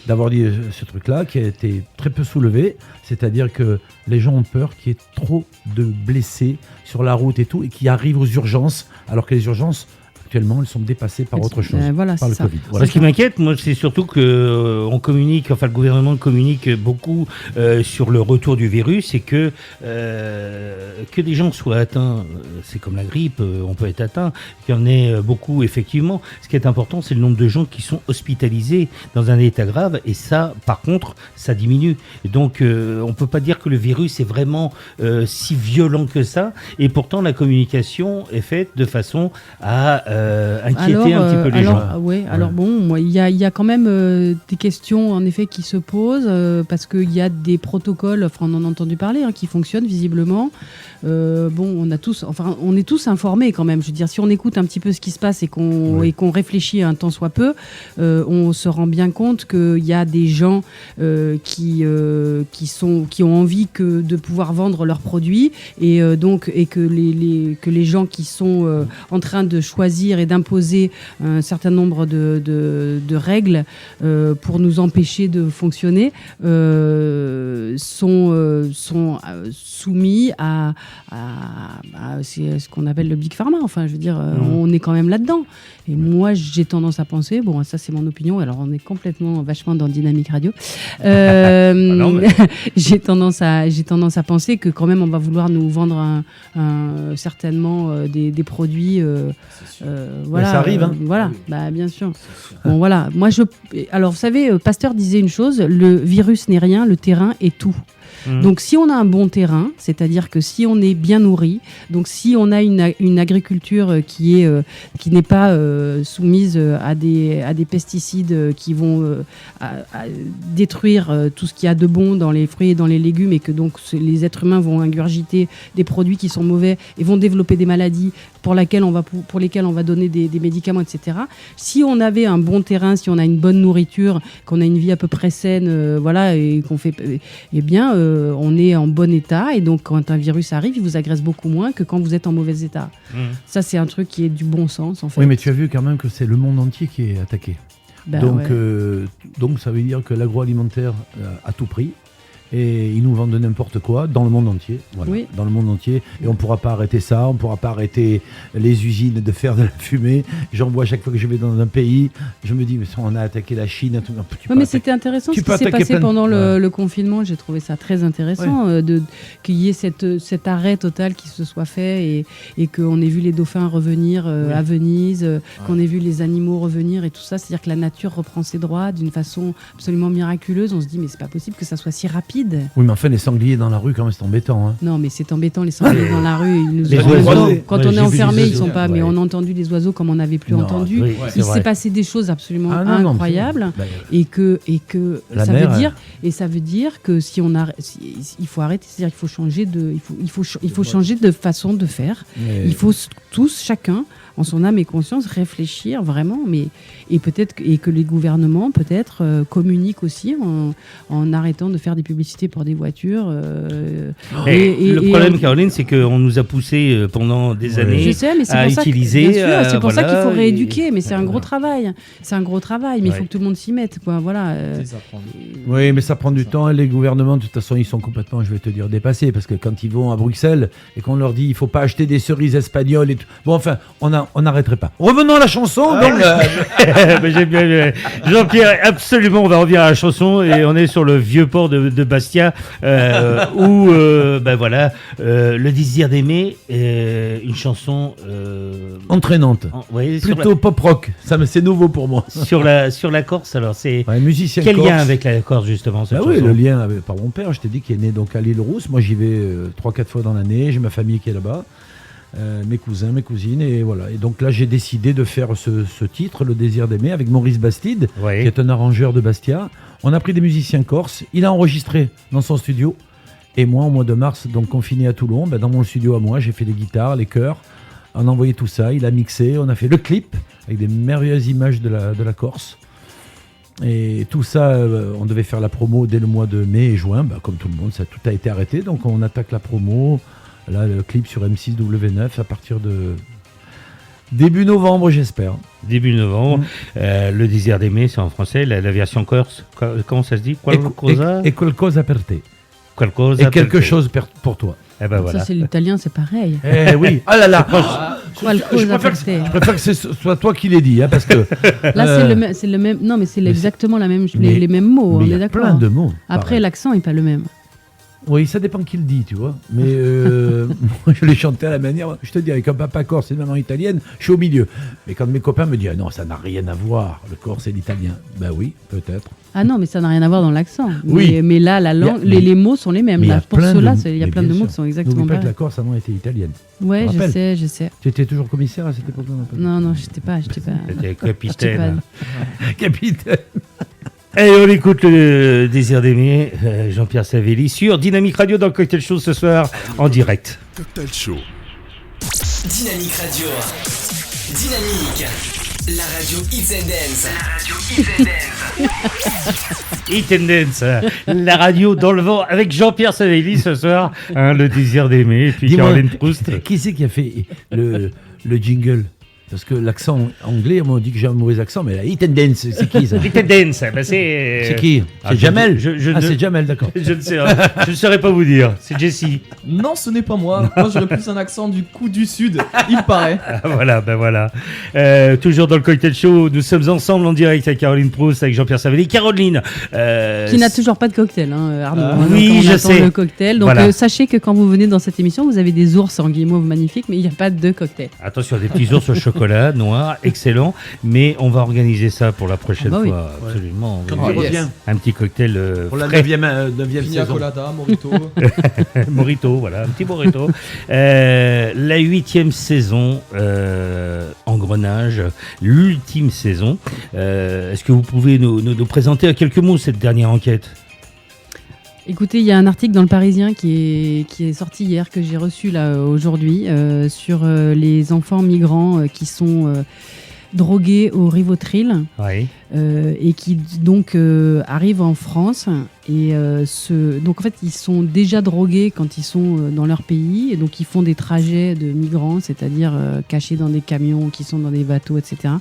d'avoir dit ce truc-là qui a été très peu soulevé, c'est-à-dire que les gens ont peur qu'il y ait trop de blessés sur la route et tout, et qui arrivent aux urgences, alors que les urgences, actuellement, elles sont dépassées par autre chose, par le Covid. Voilà. Ce qui m'inquiète, moi, c'est surtout que le gouvernement communique beaucoup sur le retour du virus et que des gens soient atteints, c'est comme la grippe, on peut être atteint, qu'il y en ait beaucoup, effectivement. Ce qui est important, c'est le nombre de gens qui sont hospitalisés dans un état grave, et ça, par contre, ça diminue. Et donc, on peut pas dire que le virus est vraiment si violent que ça, et pourtant, la communication est faite de façon à inquiéter un petit peu les gens. Alors bon, il y a quand même des questions en effet qui se posent parce qu'il y a des protocoles, on en a entendu parler, qui fonctionnent visiblement. On est tous informés quand même. Je veux dire, si on écoute un petit peu ce qui se passe et qu'on réfléchit un tant soit peu, on se rend bien compte qu'il y a des gens qui ont envie de pouvoir vendre leurs produits et que les gens qui sont en train de choisir et d'imposer un certain nombre de règles pour nous empêcher de fonctionner sont soumis à c'est ce qu'on appelle le Big Pharma. Enfin, je veux dire, on est quand même là-dedans. Et moi, j'ai tendance à penser, bon, ça c'est mon opinion, alors on est vachement dans Dynamique Radio. J'ai tendance à penser que quand même on va vouloir nous vendre certainement des produits. Voilà, ça arrive, voilà, bien sûr. Bon, voilà. Alors, vous savez, Pasteur disait une chose, le virus n'est rien, le terrain est tout. Donc si on a un bon terrain, c'est-à-dire que si on est bien nourri, donc si on a une agriculture qui n'est pas soumise à des pesticides qui vont à détruire tout ce qu'il y a de bon dans les fruits et dans les légumes, et que donc les êtres humains vont ingurgiter des produits qui sont mauvais et vont développer des maladies pour lesquelles on va donner des médicaments, etc. Si on avait un bon terrain, si on a une bonne nourriture, qu'on a une vie à peu près saine, voilà, et qu'on fait, on est en bon état, et donc quand un virus arrive, il vous agresse beaucoup moins que quand vous êtes en mauvais état. Ça, c'est un truc qui est du bon sens, en fait. Oui, mais tu as vu quand même que c'est le monde entier qui est attaqué. Donc ça veut dire que l'agroalimentaire à tout prix. Et ils nous vendent de n'importe quoi dans le monde entier. Voilà, oui. Dans le monde entier. Et on ne pourra pas arrêter ça, on ne pourra pas arrêter les usines de faire de la fumée. J'en vois chaque fois que je vais dans un pays, je me dis, mais on a attaqué la Chine. C'était intéressant ce qui s'est passé pendant le confinement. J'ai trouvé ça très intéressant qu'il y ait cet arrêt total qui se soit fait et qu'on ait vu les dauphins revenir à Venise, qu'on ait vu les animaux revenir et tout ça. C'est-à-dire que la nature reprend ses droits d'une façon absolument miraculeuse. On se dit, mais c'est pas possible que ça soit si rapide. Oui, mais enfin, les sangliers dans la rue, quand même, c'est embêtant. Non, mais c'est embêtant, les sangliers dans la rue. Quand on est enfermé, ils sont pas. Mais on a entendu les oiseaux comme on n'avait plus entendu. Il s'est passé des choses absolument incroyables. Et ça veut dire que si on il faut arrêter. C'est-à-dire qu'il faut changer il faut changer de façon de faire. Il faut tous, chacun, en son âme et conscience, réfléchir vraiment, et que les gouvernements peut-être communiquent aussi en arrêtant de faire des publicités publicité pour des voitures. Le problème, Caroline, c'est qu'on nous a poussé pendant des années je sais, mais c'est à pour ça utiliser. c'est pour ça qu'il faut rééduquer, mais c'est un voilà. gros travail. C'est un gros travail, mais il faut que tout le monde s'y mette, quoi. Voilà. Oui, mais ça prend du temps. Les gouvernements, de toute façon, ils sont complètement, je vais te dire, dépassés. Parce que quand ils vont à Bruxelles et qu'on leur dit il ne faut pas acheter des cerises espagnoles et tout. Bon, enfin, on n'arrêterait pas. Revenons à la chanson. Mais j'ai bien, Jean-Pierre, absolument, on va revenir à la chanson et on est sur le vieux port de Bastia où, voilà, le désir d'aimer, une chanson entraînante. Plutôt pop-rock. C'est nouveau pour moi. Sur la Corse, alors c'est... musicien Quel corse. lien avec la Corse, justement, cette chanson? Oui, le lien avec, par mon père, je t'ai dit, qui est né donc à l'île Rousse. Moi, j'y vais 3-4 fois dans l'année. J'ai ma famille qui est là-bas. Mes cousins, mes cousines, et voilà. Et donc là, j'ai décidé de faire ce titre, Le désir d'aimer, avec Maurice Bastide, qui est un arrangeur de Bastia. On a pris des musiciens corses, il a enregistré dans son studio, et moi, au mois de mars, donc confiné à Toulon, dans mon studio à moi, j'ai fait les guitares, les chœurs, on a envoyé tout ça, il a mixé, on a fait le clip, avec des merveilleuses images de la Corse. Et tout ça, on devait faire la promo dès le mois de mai et juin, comme tout le monde, tout a été arrêté, donc on attaque la promo. Là, le clip sur M6 W9 à partir de début novembre, j'espère. Début novembre. Le désir d'aimer, c'est en français. La version corse, comment ça se dit? Et qualcosa per te. Et quelque chose pour toi. Eh ben voilà. Ça, c'est l'italien, c'est pareil. Eh oui. Ah là là. Je préfère que ce soit toi qui l'aies dit, parce que. Là, c'est le même. Non, mais c'est exactement la même. Les mêmes mots. On est d'accord. Plein de mots. Après, l'accent est pas le même. Oui, ça dépend qui le dit, tu vois. Mais moi, je l'ai chanté à la manière. Je te dis, avec un papa corse et une maman italienne, je suis au milieu. Mais quand mes copains me disent, non, ça n'a rien à voir, le corse et l'italien. Ben oui, peut-être. Ah non, mais ça n'a rien à voir dans l'accent. Oui. Mais là, la langue, les mots sont les mêmes. Là, pour cela, il y a plein de mots qui sont exactement pareils. N'oublie pas que pareils. la Corse avant était italienne. Ouais, je sais. Tu étais toujours commissaire à cette époque-là? Non, j'étais pas. C'était capitaine. Capitaine. Et on écoute le désir d'aimer, Jean-Pierre Savelli, sur Dynamique Radio dans le Cocktail Show ce soir, en direct. Cocktail Show. Dynamique Radio. Dynamique. La radio Hits and Dance. Hit and Dance, la radio dans le vent avec Jean-Pierre Savelli ce soir, le désir d'aimer, et puis Caroline Proust. Qui c'est qui a fait le jingle? Parce que l'accent anglais, on dit que j'ai un mauvais accent, mais la Hit and Dance, c'est qui ça? Hit and Dance, c'est... C'est qui? C'est Jamel? C'est Jamel, d'accord. Je ne saurais pas vous dire, c'est Jessie. Non, ce n'est pas moi. Moi, j'aurais plus un accent du coup du sud, il paraît. Voilà. Toujours dans le Cocktail Show, nous sommes ensemble en direct avec Caroline Proust, avec Jean-Pierre Savelli. Caroline qui n'a toujours pas de cocktail, Arnaud. Oui, je sais. Le cocktail. Donc sachez que quand vous venez dans cette émission, vous avez des ours en guillemot magnifiques, mais il n'y a pas de cocktail. Attention, des petits ours au chocolat noir, excellent. Mais on va organiser ça pour la prochaine fois. Ouais. Absolument. Yes. Un petit cocktail pour la frais. 9e Pina saison. colada, mojito. Morito, voilà, un petit morito. La 8e saison, Engrenage, l'ultime saison. Est-ce que vous pouvez nous présenter à quelques mots cette dernière enquête? Écoutez, il y a un article dans Le Parisien qui est sorti hier, que j'ai reçu là aujourd'hui, sur les enfants migrants qui sont drogués au Rivotril, et qui donc arrivent en France. Et donc en fait, ils sont déjà drogués quand ils sont dans leur pays, et donc ils font des trajets de migrants, c'est-à-dire cachés dans des camions, qui sont dans des bateaux, etc.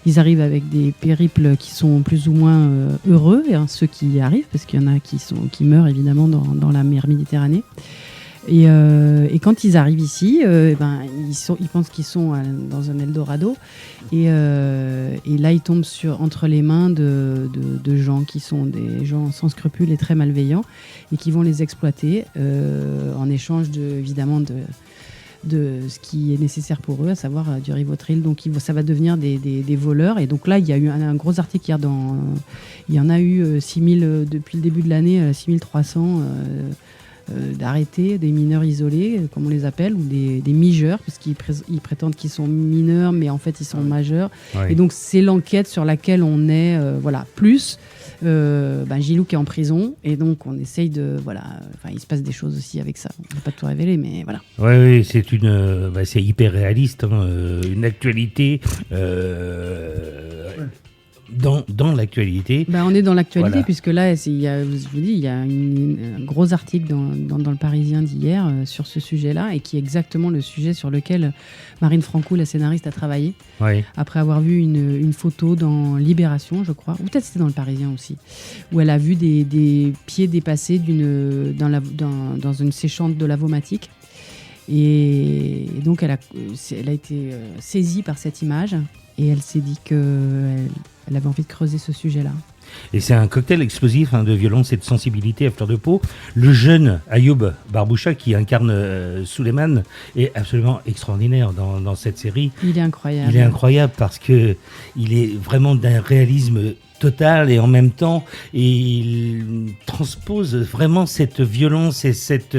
Ils arrivent avec des périples qui sont plus ou moins heureux, ceux qui y arrivent, parce qu'il y en a qui meurent évidemment dans la mer Méditerranée. Et quand ils arrivent ici, ils pensent qu'ils sont dans un Eldorado. Et là, ils tombent entre les mains de gens qui sont des gens sans scrupules et très malveillants, et qui vont les exploiter en échange évidemment de ce qui est nécessaire pour eux, à savoir du Rivotril. Donc ça va devenir des voleurs. Et donc là, il y a eu un gros article hier il y en a eu 6000 depuis le début de l'année, 6300 d'arrêtés, des mineurs isolés, comme on les appelle, ou des mijeurs, parce qu'ils prétendent qu'ils sont mineurs, mais en fait ils sont majeurs. Et donc c'est l'enquête sur laquelle on est, plus Gilou qui est en prison, et donc on essaye il se passe des choses aussi avec ça. On ne va pas tout révéler, mais voilà. Oui, c'est hyper réaliste, une actualité dans l'actualité. On est dans l'actualité, Voilà. puisque là, je vous dis, il y a un gros article dans le Parisien d'hier sur ce sujet-là, et qui est exactement le sujet sur lequel Marine Francoux, la scénariste, a travaillé, Oui. après avoir vu une photo dans Libération, je crois, ou peut-être c'était dans le Parisien aussi, où elle a vu des pieds dépassés dans une séchante de lavomatique. Et donc elle a été saisie par cette image, et elle s'est dit qu'elle avait envie de creuser ce sujet-là. Et c'est un cocktail explosif de violence et de sensibilité à fleur de peau. Le jeune Ayoub Barboucha, qui incarne Souleymane, est absolument extraordinaire dans cette série. Il est incroyable. Il est incroyable parce que il est vraiment d'un réalisme total, et en même temps il transpose vraiment cette violence et cette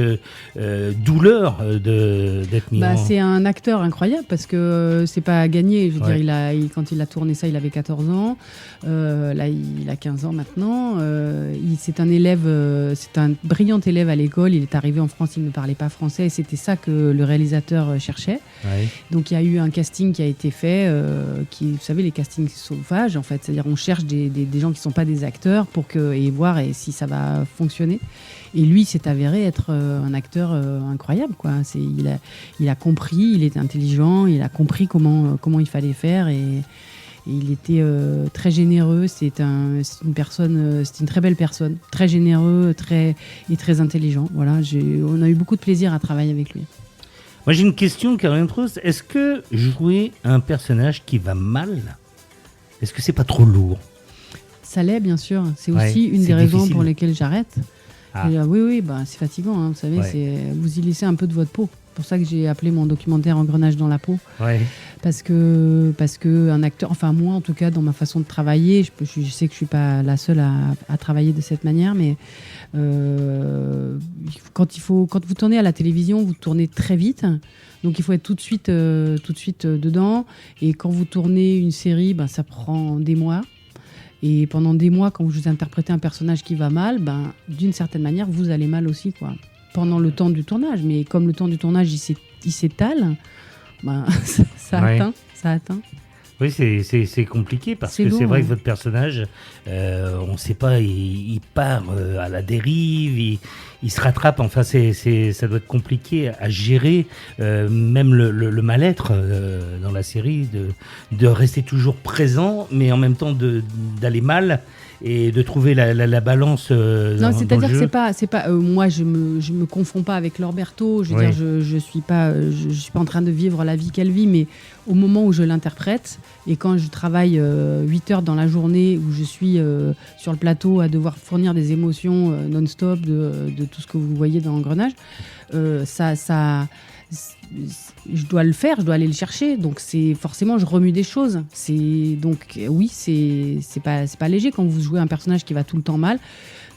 douleur d'être mis en... C'est un acteur incroyable, parce que c'est pas gagné. Je veux dire, quand il a tourné ça, il avait 14 ans. Là, il a 15 ans maintenant. C'est un élève, c'est un brillant élève à l'école. Il est arrivé en France, il ne parlait pas français, et c'était ça que le réalisateur cherchait. Ouais. Donc il y a eu un casting qui a été fait, vous savez, les castings sauvages, en fait. C'est-à-dire, on cherche des gens qui ne sont pas des acteurs et voir si ça va fonctionner. Et lui, s'est avéré être un acteur incroyable, quoi. Il a compris, il était intelligent, il a compris comment il fallait faire, et il était très généreux. C'est une très belle personne, très généreux, très intelligent. Voilà, on a eu beaucoup de plaisir à travailler avec lui. Moi, j'ai une question qui revient trop. Est-ce que jouer un personnage qui va mal, est-ce que c'est pas trop lourd? Ça l'est, bien sûr. C'est Ouais, aussi une c'est des raisons difficile. pour lesquelles j'arrête. Ah. Oui, c'est fatigant, hein, vous savez. Ouais. Vous y laissez un peu de votre peau. C'est pour ça que j'ai appelé mon documentaire Engrenage dans la peau. Ouais. Parce que un acteur, enfin moi en tout cas, dans ma façon de travailler, je sais que je suis pas la seule à travailler de cette manière, mais quand vous tournez à la télévision, vous tournez très vite. Donc il faut être tout de suite dedans. Et quand vous tournez une série, ça prend des mois. Et pendant des mois, quand vous interprétez un personnage qui va mal, d'une certaine manière, vous allez mal aussi, quoi. Pendant le temps du tournage. Mais comme le temps du tournage, il s'étale, ça atteint. Oui, c'est compliqué parce que c'est vrai que votre personnage, on ne sait pas, il part à la dérive, il se rattrape. Enfin, ça doit être compliqué à gérer, même le mal-être dans la série, de rester toujours présent, mais en même temps d'aller mal et de trouver la balance. Non, c'est-à-dire que c'est pas moi, je me confonds pas avec Laure Berthaud. Je veux dire, je suis pas en train de vivre la vie qu'elle vit, mais au moment où je l'interprète, et quand je travaille 8 heures dans la journée, où je suis sur le plateau à devoir fournir des émotions non-stop de tout ce que vous voyez dans Engrenage, je dois le faire, je dois aller le chercher. Donc forcément, je remue des choses. Donc oui, c'est pas léger quand vous jouez un personnage qui va tout le temps mal.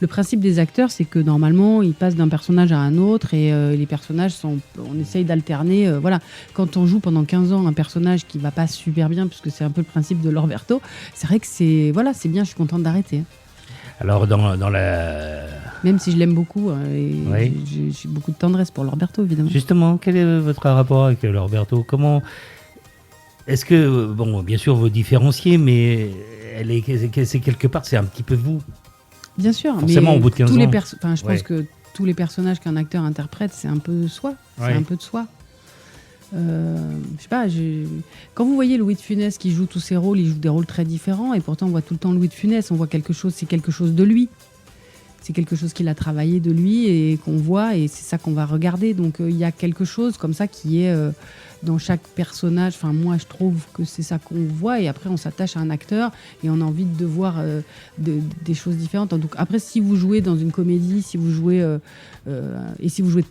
Le principe des acteurs, c'est que normalement, ils passent d'un personnage à un autre, et les personnages on essaye d'alterner. Voilà. Quand on joue pendant 15 ans un personnage qui va pas super bien, puisque c'est un peu le principe de Laure Berthaud, c'est vrai que c'est bien, je suis contente d'arrêter. Alors, dans la... Même si je l'aime beaucoup, j'ai beaucoup de tendresse pour Laure Berthaud, évidemment. Justement, quel est votre rapport avec Laure Berthaud? Comment... Est-ce que, bon, bien sûr, vous différenciez, mais c'est quelque part, c'est un petit peu vous. Bien sûr, forcément, mais au bout de 15 ans. Je pense que tous les personnages qu'un acteur interprète, c'est un peu soi. C'est un peu de soi. Je sais pas, quand vous voyez Louis de Funès qui joue tous ses rôles, il joue des rôles très différents, et pourtant on voit tout le temps Louis de Funès, on voit c'est quelque chose de lui. C'est quelque chose qu'il a travaillé de lui et qu'on voit, et c'est ça qu'on va regarder. Donc il y a quelque chose comme ça qui est dans chaque personnage. Enfin, moi, je trouve que c'est ça qu'on voit, et après on s'attache à un acteur et on a envie de voir des choses différentes. Donc après, si vous jouez dans une comédie, si vous jouez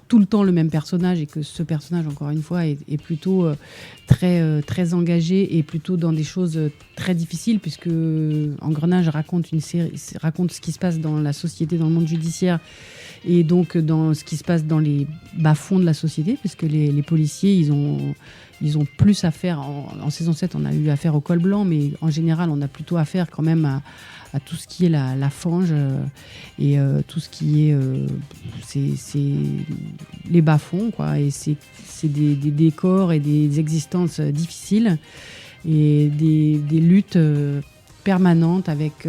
tout le temps le même personnage, et que ce personnage, encore une fois, est plutôt très engagé et plutôt dans des choses très difficiles, puisque Engrenage raconte ce qui se passe dans la société, dans le monde judiciaire, et donc dans ce qui se passe dans les bas-fonds de la société, puisque les policiers, ils ont plus affaire. En saison 7, on a eu affaire au col blanc, mais en général, on a plutôt affaire quand même à tout ce qui est la fange, et tout ce qui est c'est les bas-fonds, quoi. Et c'est des décors et des existences difficiles, et des luttes permanente avec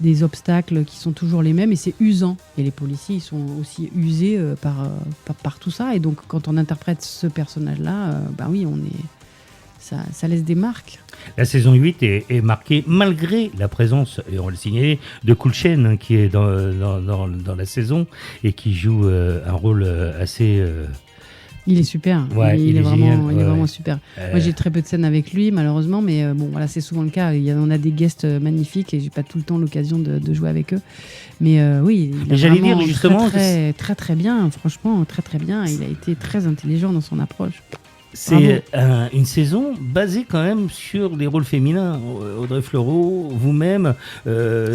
des obstacles qui sont toujours les mêmes et c'est usant. Et les policiers, ils sont aussi usés par tout ça. Et donc, quand on interprète ce personnage-là, oui, ça laisse des marques. La saison 8 est marquée, malgré la présence, et on va le signaler, de Kulchen, hein, qui est dans la saison et qui joue un rôle assez... Il est super, Ouais, il est vraiment ouais. super. Moi j'ai très peu de scènes avec lui malheureusement, mais voilà, c'est souvent le cas. On a des guests magnifiques et j'ai pas tout le temps l'occasion de jouer avec eux. Mais oui, il est j'allais vraiment dire, justement, très bien, franchement très bien. Il a été très intelligent dans son approche. C'est une saison basée quand même sur les rôles féminins. Audrey Fleurot, vous-même,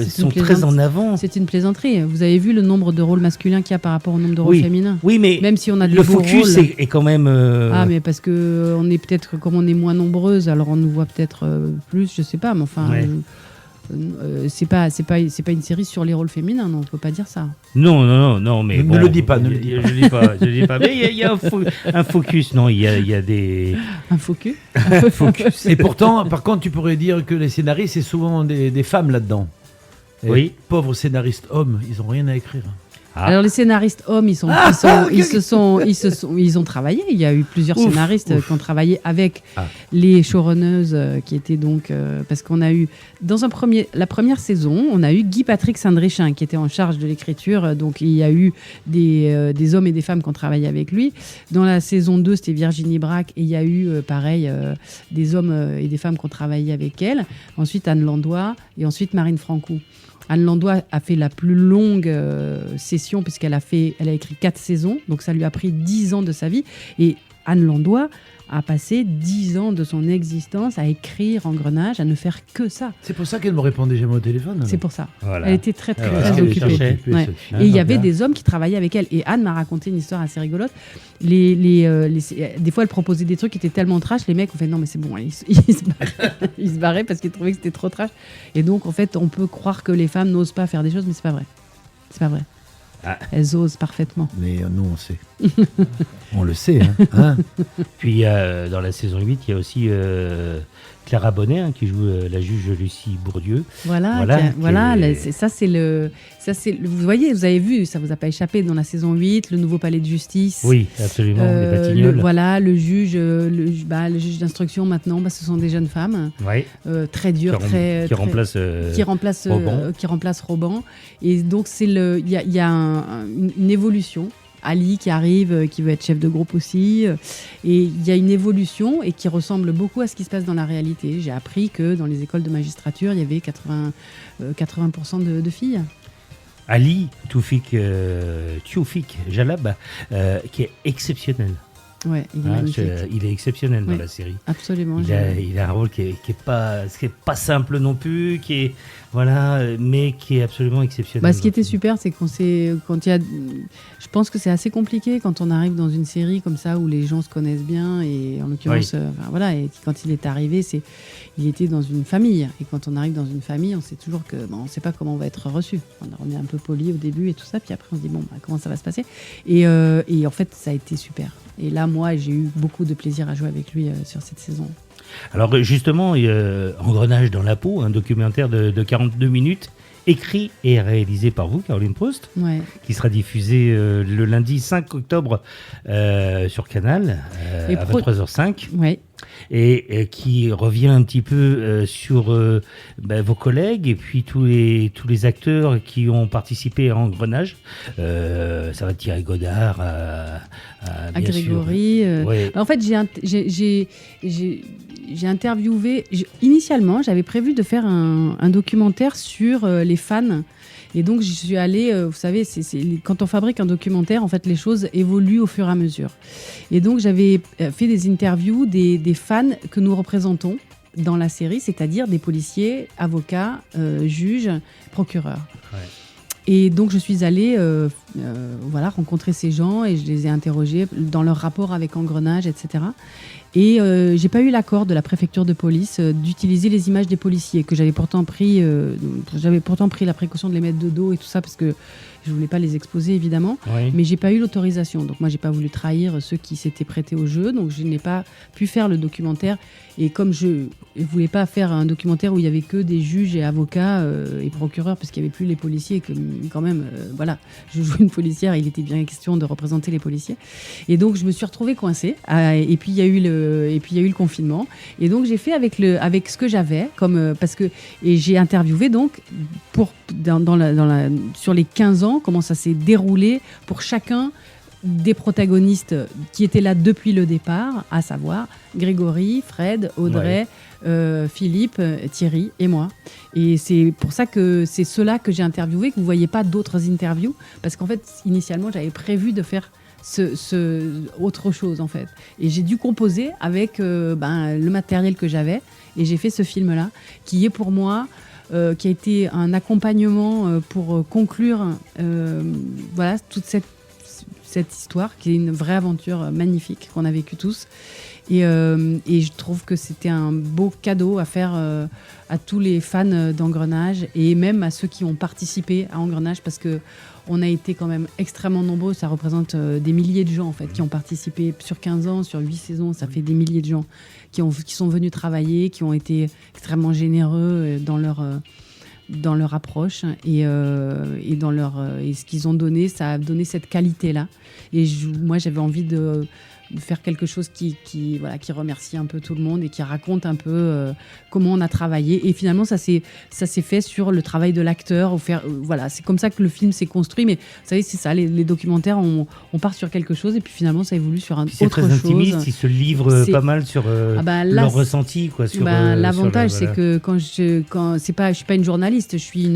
sont très en avant. C'est une plaisanterie. Vous avez vu le nombre de rôles masculins qu'il y a par rapport au nombre de rôles féminins? Oui, mais même si on a des le beaux focus rôles, est quand même... Ah, mais parce que on est peut-être, comme on est moins nombreuses, alors on nous voit peut-être plus, je sais pas, mais enfin... Ouais. C'est pas une série sur les rôles féminins, non, on peut pas dire ça. Non, mais Ne le dis pas, ne le dis pas. Je le dis pas. Mais il y a un focus, non, il y a des... Un focus. focus. Et pourtant, par contre, tu pourrais dire que les scénaristes, c'est souvent des femmes là-dedans. Et Oui. Pauvres scénaristes hommes, ils ont rien à écrire. Alors les scénaristes hommes, ils ont travaillé. Il y a eu plusieurs scénaristes qui ont travaillé avec les showrunneuses qui étaient donc parce qu'on a eu la première saison, on a eu Guy-Patrick Saint-Drichin qui était en charge de l'écriture. Donc il y a eu des hommes et des femmes qui ont travaillé avec lui. Dans la saison 2, c'était Virginie Braque et il y a eu pareil des hommes et des femmes qui ont travaillé avec elle. Ensuite Anne Landois et ensuite Marine Francoux. Anne Landois a fait la plus longue session puisqu'elle a écrit 4 saisons, donc ça lui a pris 10 ans de sa vie. Et Anne Landois a passé 10 ans de son existence à écrire Engrenage, à ne faire que ça. C'est pour ça qu'elle me répondait jamais au téléphone. Alors. C'est pour ça. Voilà. Elle était très Elle occupée. cherchait. Ouais. Et il y avait des hommes qui travaillaient avec elle. Et Anne m'a raconté une histoire assez rigolote. Des fois, elle proposait des trucs qui étaient tellement trash, les mecs ont fait non mais c'est bon, ils se barraient parce qu'ils trouvaient que c'était trop trash. Et donc en fait, on peut croire que les femmes n'osent pas faire des choses, mais c'est pas vrai. C'est pas vrai. Elles osent parfaitement. Mais nous, on sait. On le sait. Hein. Puis dans la saison 8, il y a aussi Clara Bonnet qui joue la juge Lucie Bourdieu. Vous voyez, vous avez vu, ça vous a pas échappé dans la saison 8, le nouveau palais de justice. Oui, absolument, les Batignolles. Le juge d'instruction maintenant, ce sont des jeunes femmes. Ouais. Très dures, qui remplacent Roban. Et donc il y a une évolution. Ali qui arrive, qui veut être chef de groupe aussi. Et il y a une évolution et qui ressemble beaucoup à ce qui se passe dans la réalité. J'ai appris que dans les écoles de magistrature, il y avait 80% de filles. Ali Toufik Jalab, qui est exceptionnel. Ouais, il est magnifique. Il est exceptionnel dans la série. Absolument. Il a un rôle qui est pas simple non plus, mais qui est absolument exceptionnel. Ce qui était super, c'est je pense que c'est assez compliqué quand on arrive dans une série comme ça où les gens se connaissent bien et en l'occurrence, et quand il est arrivé, il était dans une famille et quand on arrive dans une famille, on sait toujours que on sait pas comment on va être reçu. On est un peu poli au début et tout ça, puis après on se dit comment ça va se passer et en fait ça a été super. Et là, moi, j'ai eu beaucoup de plaisir à jouer avec lui sur cette saison. Alors justement, Engrenage dans la peau, un documentaire de 42 minutes, écrit et réalisé par vous, Caroline Proust, qui sera diffusé le lundi 5 octobre sur Canal à 23h05. Ouais. Et qui revient un petit peu sur vos collègues et puis tous les acteurs qui ont participé à Engrenage. Ça va de Thierry Godard à Grégory. En fait, j'ai interviewé. Initialement, j'avais prévu de faire un documentaire sur les fans. Et donc, je suis allée, vous savez, quand on fabrique un documentaire, en fait, les choses évoluent au fur et à mesure. Et donc, j'avais fait des interviews des fans que nous représentons dans la série, c'est-à-dire des policiers, avocats, juges, procureurs. Ouais. Et donc, je suis allée rencontrer ces gens et je les ai interrogés dans leur rapport avec Engrenage, etc. Et j'ai pas eu l'accord de la préfecture de police d'utiliser les images des policiers que j'avais pourtant pris la précaution de les mettre de dos et tout ça parce que je voulais pas les exposer évidemment, Oui. mais j'ai pas eu l'autorisation. Donc moi j'ai pas voulu trahir ceux qui s'étaient prêtés au jeu, donc je n'ai pas pu faire le documentaire. Et comme je voulais pas faire un documentaire où il y avait que des juges et avocats et procureurs, parce qu'il y avait plus les policiers, et que quand même, voilà, je jouais une policière, et il était bien question de représenter les policiers. Et donc je me suis retrouvée coincée. Et puis il y a eu le confinement. Et donc j'ai fait avec ce que j'avais, et j'ai interviewé donc sur les 15 ans comment ça s'est déroulé pour chacun des protagonistes qui étaient là depuis le départ, à savoir Grégory, Fred, Audrey, Philippe, Thierry et moi. Et c'est pour ça que c'est ceux-là que j'ai interviewés, que vous ne voyez pas d'autres interviews, parce qu'en fait, initialement, j'avais prévu de faire autre chose, en fait. Et j'ai dû composer avec le matériel que j'avais, et j'ai fait ce film-là, qui est pour moi... qui a été un accompagnement pour conclure toute cette histoire, qui est une vraie aventure magnifique qu'on a vécue tous. Et je trouve que c'était un beau cadeau à faire à tous les fans d'Engrenage, et même à ceux qui ont participé à Engrenage, parce qu'on a été quand même extrêmement nombreux. Ça représente des milliers de gens en fait, qui ont participé sur 15 ans, sur 8 saisons. Ça fait des milliers de gens qui sont venus travailler, qui ont été extrêmement généreux dans leur approche et ce qu'ils ont donné. Ça a donné cette qualité-là. Et moi, j'avais envie de faire quelque chose qui remercie un peu tout le monde et qui raconte un peu comment on a travaillé. Et finalement, ça s'est fait sur le travail de l'acteur. C'est comme ça que le film s'est construit. Mais vous savez, c'est ça, les documentaires, on part sur quelque chose et puis finalement, ça évolue sur autre chose. C'est très intimiste, ils se livrent pas mal sur leur ressenti. L'avantage, c'est que je suis pas une journaliste, je suis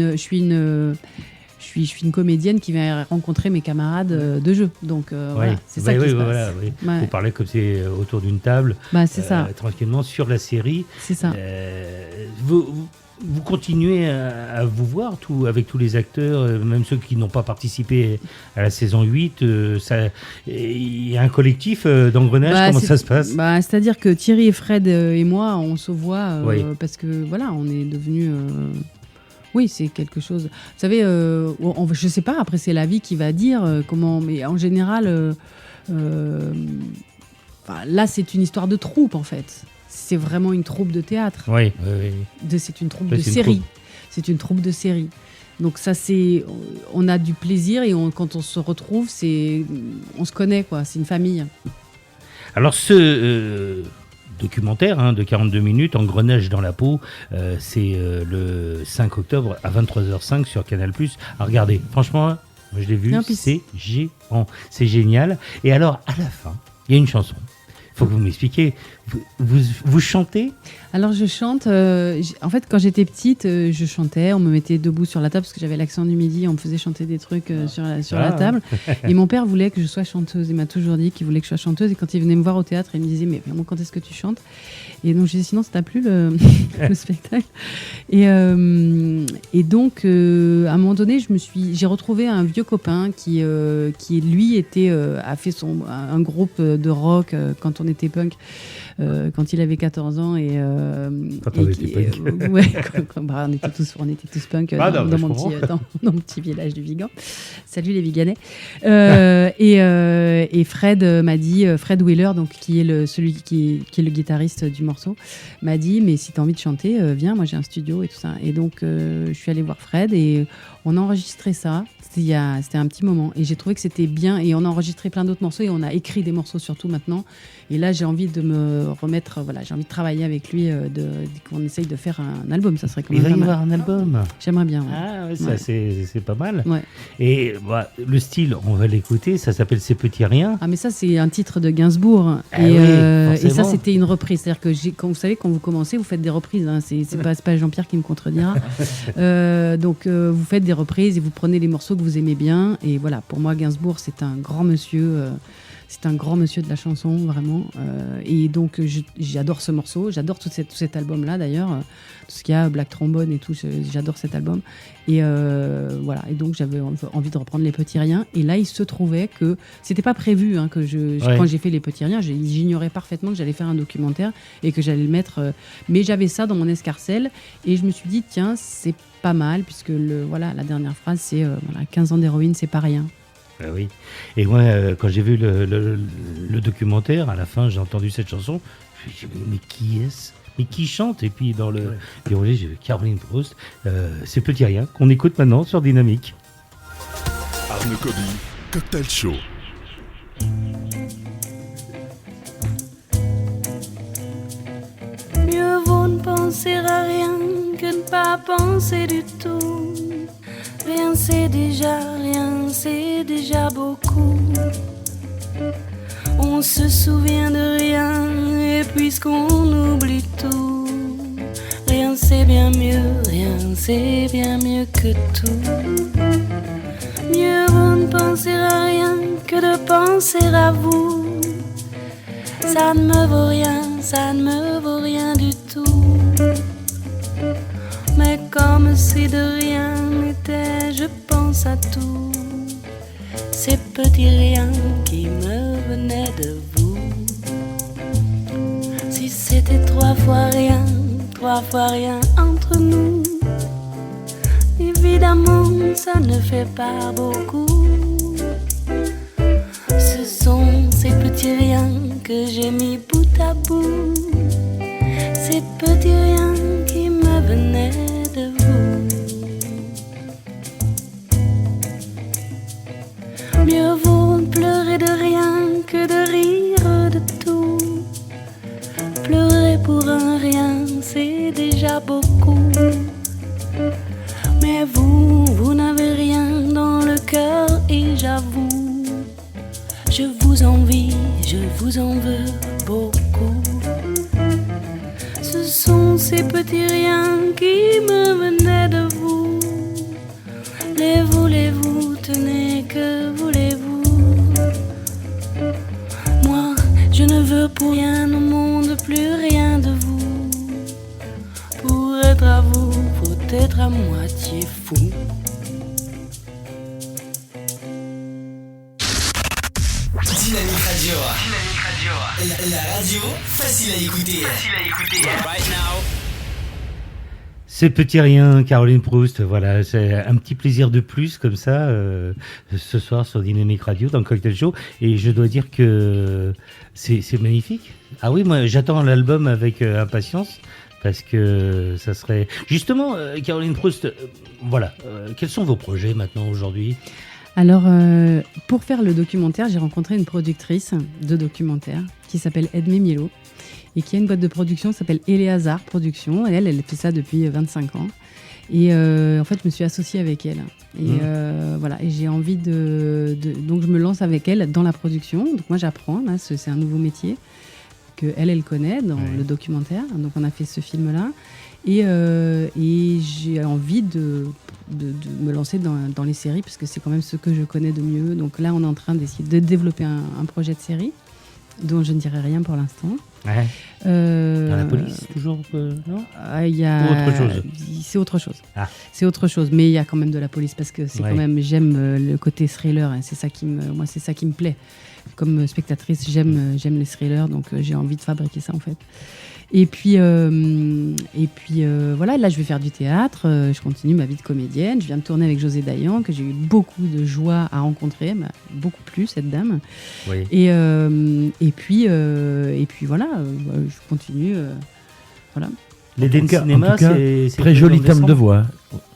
une comédienne qui vient rencontrer mes camarades de jeu. Donc c'est ça qui se passe. Ouais. Vous parlez comme c'est autour d'une table, c'est ça. Tranquillement sur la série. C'est ça. Vous continuez à vous voir avec tous les acteurs, même ceux qui n'ont pas participé à la saison 8. Il y a un collectif d'Engrenage, comment ça se passe? C'est-à-dire que Thierry et Fred et moi, on se voit parce que on est devenus... Oui, c'est quelque chose. Vous savez, je sais pas, après c'est la vie qui va dire comment, mais en général, là c'est une histoire de troupe en fait. C'est vraiment une troupe de théâtre. Oui. C'est une troupe de série. C'est une troupe de série. Donc ça, on a du plaisir et quand on se retrouve, on se connaît quoi. C'est une famille. Alors documentaire de 42 minutes, Engrenage dans la peau, c'est le 5 octobre à 23h05 sur Canal+. Regardez, franchement, moi je l'ai vu, c'est géant, c'est génial. Et alors, à la fin, il y a une chanson. Il faut que vous m'expliquiez. Vous chantez? Alors je chante, en fait quand j'étais petite, je chantais, on me mettait debout sur la table parce que j'avais l'accent du midi, on me faisait chanter des trucs sur la table. Et mon père voulait que je sois chanteuse, il m'a toujours dit qu'il voulait que je sois chanteuse. Et quand il venait me voir au théâtre, il me disait mais quand est-ce que tu chantes? Et donc je disais sinon ça t'a plu le spectacle. Et donc à un moment donné, j'ai retrouvé un vieux copain qui lui a fait un groupe de rock quand on était punk. Quand il avait 14 ans quand on était punk. On était tous punk dans mon petit village du Vigan. Salut les Viganais. Et Fred m'a dit, Fred Wheeler, donc qui est celui qui est le guitariste du morceau, m'a dit mais si t'as envie de chanter, viens, moi j'ai un studio et tout ça. Et donc je suis allée voir Fred et on a enregistré ça. C'était un petit moment et j'ai trouvé que c'était bien et on a enregistré plein d'autres morceaux et on a écrit des morceaux surtout maintenant. Et là j'ai envie de me remettre, j'ai envie de travailler avec lui, qu'on essaye de faire un album. Ça serait quand même Il va y pas mal. avoir un album. J'aimerais bien. Ça c'est pas mal. Ouais. Et le style, on va l'écouter, ça s'appelle Ces petits riens. Ah mais ça c'est un titre de Gainsbourg et ça c'était une reprise. C'est-à-dire que quand vous commencez, vous faites des reprises. C'est pas Jean-Pierre qui me contredira. Donc vous faites des reprises et vous prenez les morceaux que vous aimez bien. Et voilà, pour moi Gainsbourg c'est un grand monsieur. C'est un grand monsieur de la chanson, vraiment. Et donc, j'adore ce morceau. J'adore tout cet album-là, d'ailleurs. Tout ce qu'il y a, Black Trombone et tout, j'adore cet album. Et voilà. Et donc, j'avais envie de reprendre Les Petits Riens. Et là, il se trouvait que c'était pas prévu que quand j'ai fait Les Petits Riens, j'ignorais parfaitement que j'allais faire un documentaire et que j'allais le mettre. Mais j'avais ça dans mon escarcelle. Et je me suis dit, tiens, c'est pas mal, puisque la dernière phrase, c'est 15 ans d'héroïne, c'est pas rien. Oui. Et moi, quand j'ai vu le documentaire, à la fin, j'ai entendu cette chanson. Je me suis dit, mais qui est-ce ? Mais qui chante ? Et puis dans le déroulé, j'ai vu Caroline Proust. C'est Petit Rien qu'on écoute maintenant sur Dynamique. Arne Kobi, Cocktail Show. Mieux vaut ne penser à rien que ne pas penser du tout. Rien c'est déjà beaucoup. On se souvient de rien et puisqu'on oublie tout, rien c'est bien mieux que tout. Mieux vaut ne penser à rien que de penser à vous. Ça ne me vaut rien du tout. Mais comme si de rien n'était, je pense à tout. Ces petits riens qui me venaient de vous. Si c'était 3 fois rien entre nous, évidemment ça ne fait pas beaucoup. Ce sont ces petits riens que j'ai mis bout à bout. Ces petits riens qui me venaient de vous. Mieux vaut pleurer de rien que de rire de tout. Pleurer pour un rien, c'est déjà beaucoup. Mais vous n'avez rien dans le cœur et j'avoue, je vous envie, je vous en veux beaucoup. Ce sont ces petits riens qui me venaient de vous. Les voulez-vous, tenez, que voulez-vous? Moi, je ne veux pour rien au monde, plus rien de vous. Pour être à vous, faut être à moitié fou. Dynamique Radio. La radio facile à écouter. Right now. C'est Petit Rien, Caroline Proust. Voilà, c'est un petit plaisir de plus comme ça ce soir sur Dynamique Radio dans le Cocktail Show. Et je dois dire que c'est magnifique. Ah oui, moi j'attends l'album avec impatience. Parce que ça serait... Justement, Caroline Proust, quels sont vos projets maintenant, aujourd'hui ? Alors, pour faire le documentaire, j'ai rencontré une productrice de documentaire qui s'appelle Edmé Mielo et qui a une boîte de production qui s'appelle Eléazar Productions. Et elle fait ça depuis 25 ans. Et en fait, je me suis associée avec elle. Et et j'ai envie donc, je me lance avec elle dans la production. Donc, moi, j'apprends. Là, c'est un nouveau métier qu'elle connaît dans le documentaire. Donc, on a fait ce film-là. Et j'ai envie de me lancer dans les séries, parce que c'est quand même ce que je connais de mieux. Donc là, on est en train d'essayer de développer un projet de série, dont je ne dirai rien pour l'instant. Ouais. Dans la police, toujours non ? Ou autre chose ? C'est autre chose. Ah. C'est autre chose, mais il y a quand même de la police, parce que c'est quand même, j'aime le côté thriller, hein, c'est ça qui me plaît. Comme spectatrice, j'aime les thrillers, donc j'ai envie de fabriquer ça en fait. Et puis là, je vais faire du théâtre, je continue ma vie de comédienne. Je viens de tourner avec José Dayan, que j'ai eu beaucoup de joie à rencontrer, beaucoup plus, cette dame. Oui. Et puis voilà, je continue. Voilà. L'Eden Cinéma, c'est très joli thème de voix.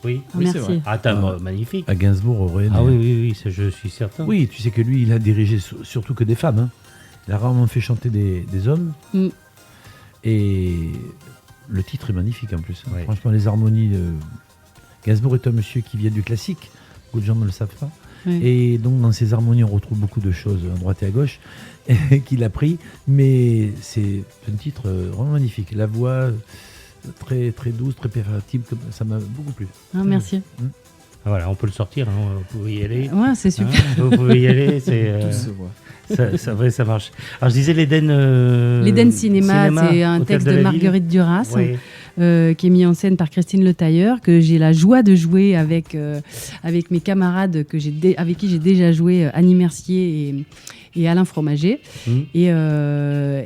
Oui, merci. C'est vrai. Ah, magnifique. À Gainsbourg, Aurélien. Ah oui, ça, je suis certain. Oui, tu sais que lui, il a dirigé surtout que des femmes. Hein. Il a rarement fait chanter des hommes. Mm. Et le titre est magnifique en plus. Ouais. Franchement, les harmonies. Gainsbourg est un monsieur qui vient du classique. Beaucoup de gens ne le savent pas. Oui. Et donc, dans ses harmonies, on retrouve beaucoup de choses à droite et à gauche qu'il a pris. Mais c'est un titre vraiment magnifique. La voix très, très douce, très perceptible. Ça m'a beaucoup plu. Ah, merci. Voilà, on peut le sortir, hein, vous pouvez y aller. Ouais, c'est super. Hein, vous pouvez y aller, c'est... Tout se voit. ça marche. Alors je disais l'Éden... L'Éden Cinéma, c'est un au texte Théâtre de la Ville. Marguerite Duras, Oui. qui est mis en scène par Christine Le Tailleur, que j'ai la joie de jouer avec mes camarades avec qui j'ai déjà joué, Annie Mercier et Alain Fromager, et un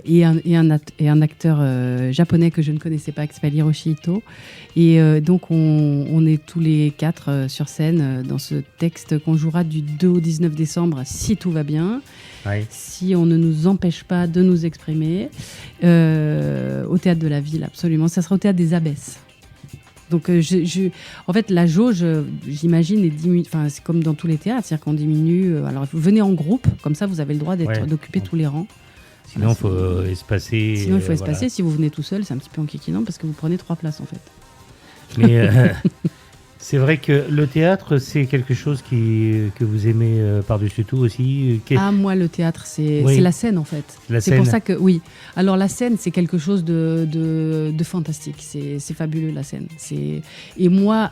acteur japonais que je ne connaissais pas, qui s'appelle Hiroshi Ito. Et donc on est tous les 4 sur scène dans ce texte qu'on jouera du 2 au 19 décembre, si tout va bien. Ouais. Si on ne nous empêche pas de nous exprimer, au Théâtre de la Ville, absolument. Ça sera au Théâtre des Abbesses. Donc, en fait, la jauge, j'imagine, c'est comme dans tous les théâtres, c'est-à-dire qu'on diminue. Alors, vous venez en groupe, comme ça, vous avez le droit d'occuper tous les rangs. Sinon, il faut espacer. Sinon, il faut espacer. Si vous venez tout seul, c'est un petit peu enquiquinant parce que vous prenez 3 places, en fait. Mais c'est vrai que le théâtre, c'est quelque chose que vous aimez par-dessus tout aussi. Ah, moi, le théâtre, c'est la scène, en fait. La c'est scène. pour ça que, oui. Alors, la scène, c'est quelque chose de fantastique. C'est fabuleux, la scène. Et moi,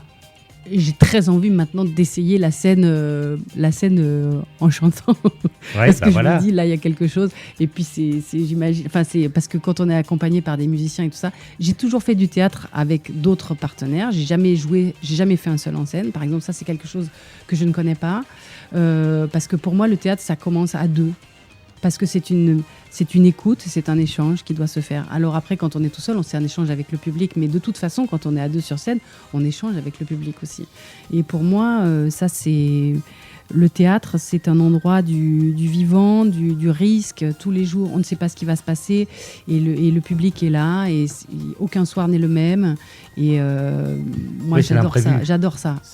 j'ai très envie maintenant d'essayer la scène en chantant. Parce que je me dis, là, il y a quelque chose. Et puis, j'imagine, c'est parce que quand on est accompagné par des musiciens et tout ça, j'ai toujours fait du théâtre avec d'autres partenaires. J'ai jamais fait un seul en scène. Par exemple, ça, c'est quelque chose que je ne connais pas. Parce que pour moi, le théâtre, ça commence à 2. Parce que c'est une écoute, c'est un échange qui doit se faire. Alors après, quand on est tout seul, on fait un échange avec le public. Mais de toute façon, quand on est à 2 sur scène, on échange avec le public aussi. Et pour moi, ça, c'est... Le théâtre, c'est un endroit du vivant, du risque. Tous les jours, on ne sait pas ce qui va se passer. Et le public est là. Et aucun soir n'est le même. Et moi, Oui, j'adore ça.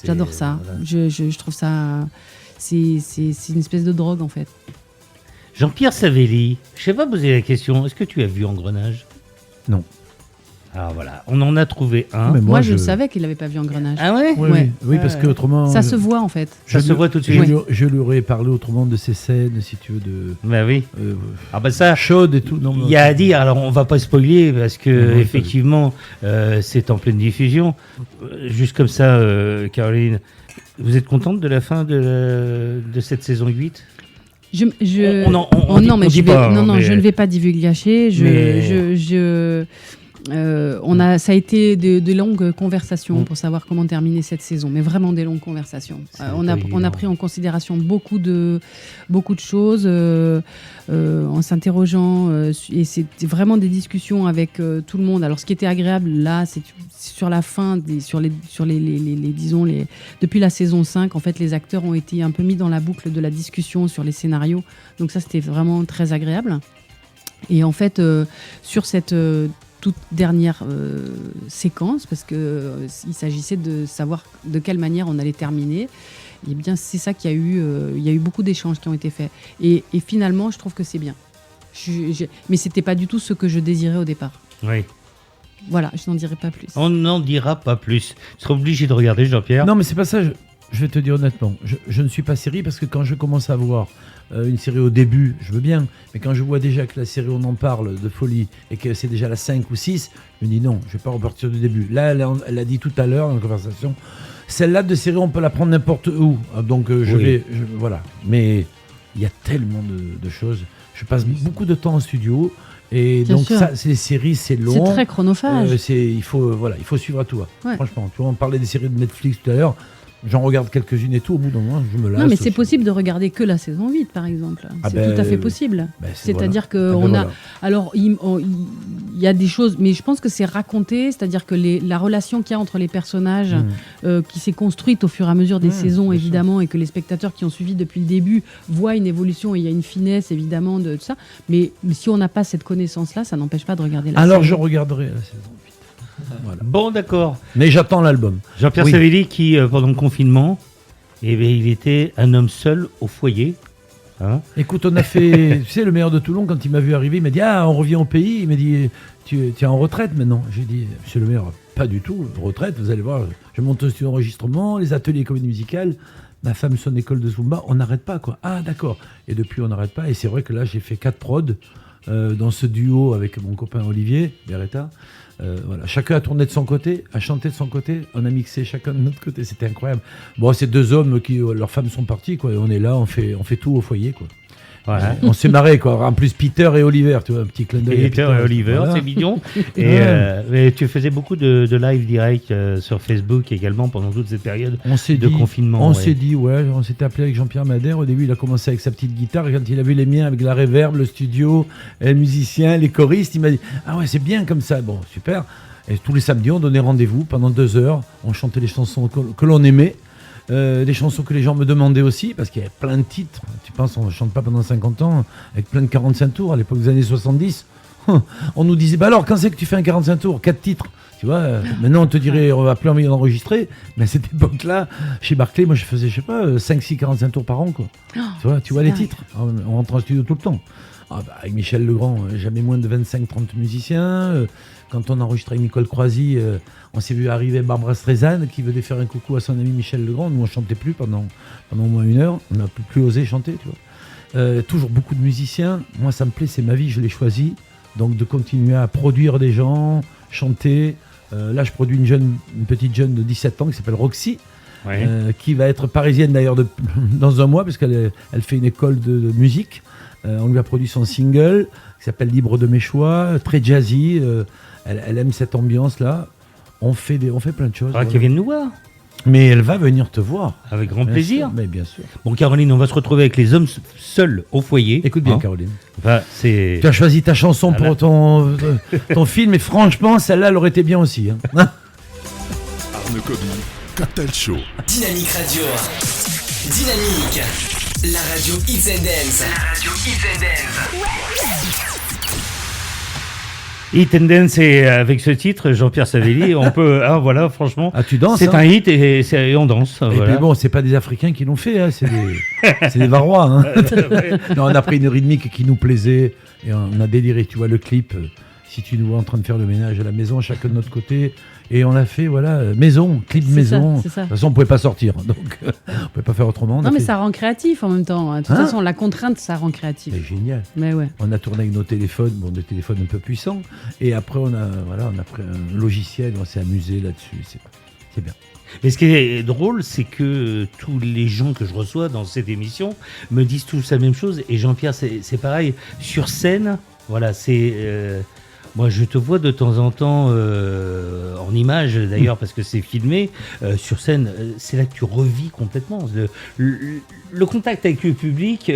J'adore ça. Voilà. Je trouve ça... C'est une espèce de drogue, en fait. Jean-Pierre Savelli, je ne sais pas poser la question, est-ce que tu as vu Engrenage ? Non. Alors voilà, on en a trouvé un. Mais Moi, je savais qu'il n'avait pas vu Engrenage. Ah ouais ? Oui, parce que autrement. Ça se voit, en fait. Ça se voit tout de suite. Je lui aurais parlé autrement de ces scènes, si tu veux, Bah oui. Ah bah ça, chaude et tout. Il y a à dire, alors on va pas spoiler parce que Non, effectivement c'est en pleine diffusion. Juste comme ça, Caroline, vous êtes contente de la fin de cette saison 8 ? Je ne vais pas divulgacher. Ça a été de longues conversations pour savoir comment terminer cette saison, mais vraiment des longues conversations. On a pris en considération beaucoup de choses en s'interrogeant, et c'était vraiment des discussions avec tout le monde. Alors, ce qui était agréable là, c'est sur la fin, depuis la saison 5, en fait, les acteurs ont été un peu mis dans la boucle de la discussion sur les scénarios. Donc ça, c'était vraiment très agréable. Et en fait, sur cette toute dernière séquence, parce que il s'agissait de savoir de quelle manière on allait terminer. Et bien, c'est ça qu'il y a eu. Il y a eu beaucoup d'échanges qui ont été faits. Et finalement, je trouve que c'est bien. Mais c'était pas du tout ce que je désirais au départ. Oui. Voilà, je n'en dirai pas plus. On n'en dira pas plus. Tu seras obligé de regarder, Jean-Pierre. Non, mais c'est pas ça. Je vais te dire honnêtement, je ne suis pas série parce que quand je commence à voir une série au début, je veux bien. Mais quand je vois déjà que la série, on en parle de folie et que c'est déjà la 5 ou 6, je me dis non, je ne vais pas repartir du début. Là, elle a dit tout à l'heure dans la conversation, celle-là de série, on peut la prendre n'importe où. Donc voilà. Mais il y a tellement de choses. Je passe beaucoup de temps en studio. Et bien donc sûr. ça, c'est les séries, c'est long. C'est très chronophage. Il faut suivre à tout. Ouais. Franchement, tu vois, on parlait des séries de Netflix tout à l'heure. J'en regarde quelques-unes et tout. Au bout d'un moment, je me lasse. Non, mais c'est possible de regarder que la saison 8, par exemple. C'est tout à fait possible. C'est-à-dire qu'on a... Alors, il y a des choses... Mais je pense que c'est raconté. C'est-à-dire que la relation qu'il y a entre les personnages qui s'est construite au fur et à mesure des saisons, évidemment, et que les spectateurs qui ont suivi depuis le début voient une évolution. Et il y a une finesse, évidemment, de tout ça. Mais si on n'a pas cette connaissance-là, ça n'empêche pas de regarder la Alors, série. je regarderai la saison 8. Voilà. Bon, d'accord. Mais j'attends l'album. Jean-Pierre Savelli qui, pendant le confinement, il était un homme seul au foyer. Hein. Écoute, on a fait... tu sais, le maire de Toulon, quand il m'a vu arriver, il m'a dit « Ah, on revient au pays ». Il m'a dit « Tu es en retraite maintenant ?» J'ai dit « Monsieur le maire, pas du tout. Retraite, vous allez voir. Je monte un studio d'enregistrement, les ateliers comédie musicale. Ma femme, son école de Zumba. On n'arrête pas, quoi. » Ah, d'accord. Et depuis, on n'arrête pas. Et c'est vrai que là, j'ai fait 4 prods. dans ce duo avec mon copain Olivier Beretta. Voilà. Chacun a tourné de son côté, a chanté de son côté, on a mixé chacun de notre côté, c'était incroyable. Bon, c'est 2 hommes qui, leurs femmes sont parties, quoi, et on est là, on fait tout au foyer, quoi. Voilà. On s'est marré, quoi. En plus, Peter et Oliver, tu vois, un petit clin d'œil. Peter et Oliver, voilà. c'est mignon. Et mais tu faisais beaucoup de live direct sur Facebook également pendant toute cette période de confinement. On s'est dit, on s'était appelé avec Jean-Pierre Madère. Au début, il a commencé avec sa petite guitare. Et quand il a vu les miens avec la reverb, le studio, les musiciens, les choristes, il m'a dit, ah ouais, c'est bien comme ça. Bon, super. Et tous les samedis, on donnait rendez-vous pendant 2 heures. On chantait les chansons que l'on aimait. Des chansons que les gens me demandaient aussi, parce qu'il y avait plein de titres. Tu penses, on ne chante pas pendant 50 ans, avec plein de 45 tours, à l'époque des années 70. On nous disait, bah alors, quand c'est que tu fais un 45 tours 4 titres. Tu vois, maintenant on te dirait, on va plus envie d'enregistrer, mais à cette époque-là, chez Barclay, moi je faisais, je sais pas, 5-6 45 tours par an, quoi. Tu vois les titres, on rentre en studio tout le temps. Avec Michel Legrand, jamais moins de 25-30 musiciens. Quand on enregistrait avec Nicole Croisy, on s'est vu arriver Barbara Streisand qui venait faire un coucou à son ami Michel Legrand. Nous, on chantait plus pendant au moins 1 heure. On n'a plus osé chanter, tu vois. Toujours beaucoup de musiciens. Moi, ça me plaît, c'est ma vie, je l'ai choisi. Donc, de continuer à produire des gens, chanter. Là, je produis une petite jeune de 17 ans qui s'appelle Roxy. Ouais. Qui va être parisienne d'ailleurs dans un mois, parce qu'elle fait une école de musique. On lui a produit son single qui s'appelle Libre de mes choix, très jazzy. Elle aime cette ambiance-là. On fait plein de choses. Voilà. Qu'elle vienne nous voir. Mais elle va venir te voir. Avec grand plaisir. Mais bien sûr. Bon, Caroline, on va se retrouver avec les hommes seuls au foyer. Écoute bien, Caroline. Enfin, tu as choisi ta chanson pour ton film, et franchement, celle-là, elle aurait été bien aussi. Hein. Arne Kobi, Cocktail Show. Dynamique Radio. Dynamique. La radio Hits and Dance. La radio Hits and Dance. Hit and Dance, et avec ce titre, Jean-Pierre Savelli, on peut, voilà, franchement, tu danses, c'est un hit et on danse. Et puis bon, c'est pas des Africains qui l'ont fait, hein, c'est des Varois. Hein. Non, on a pris une rythmique qui nous plaisait et on a déliré. Tu vois le clip, si tu nous vois en train de faire le ménage à la maison, chacun de notre côté. Et on a fait, maison, clip maison. Ça. De toute façon, on ne pouvait pas sortir, donc on ne pouvait pas faire autrement. Non, mais ça rend créatif en même temps. De toute façon, la contrainte, ça rend créatif. C'est génial. Mais ouais. On a tourné avec nos téléphones, des téléphones un peu puissants. Et après, on a pris un logiciel, on s'est amusé là-dessus. C'est bien. Mais ce qui est drôle, c'est que tous les gens que je reçois dans cette émission me disent tous la même chose. Et Jean-Pierre, c'est pareil. Sur scène, c'est... moi, je te vois de temps en temps en image, d'ailleurs, parce que c'est filmé. Sur scène, c'est là que tu revis complètement. Le contact avec le public,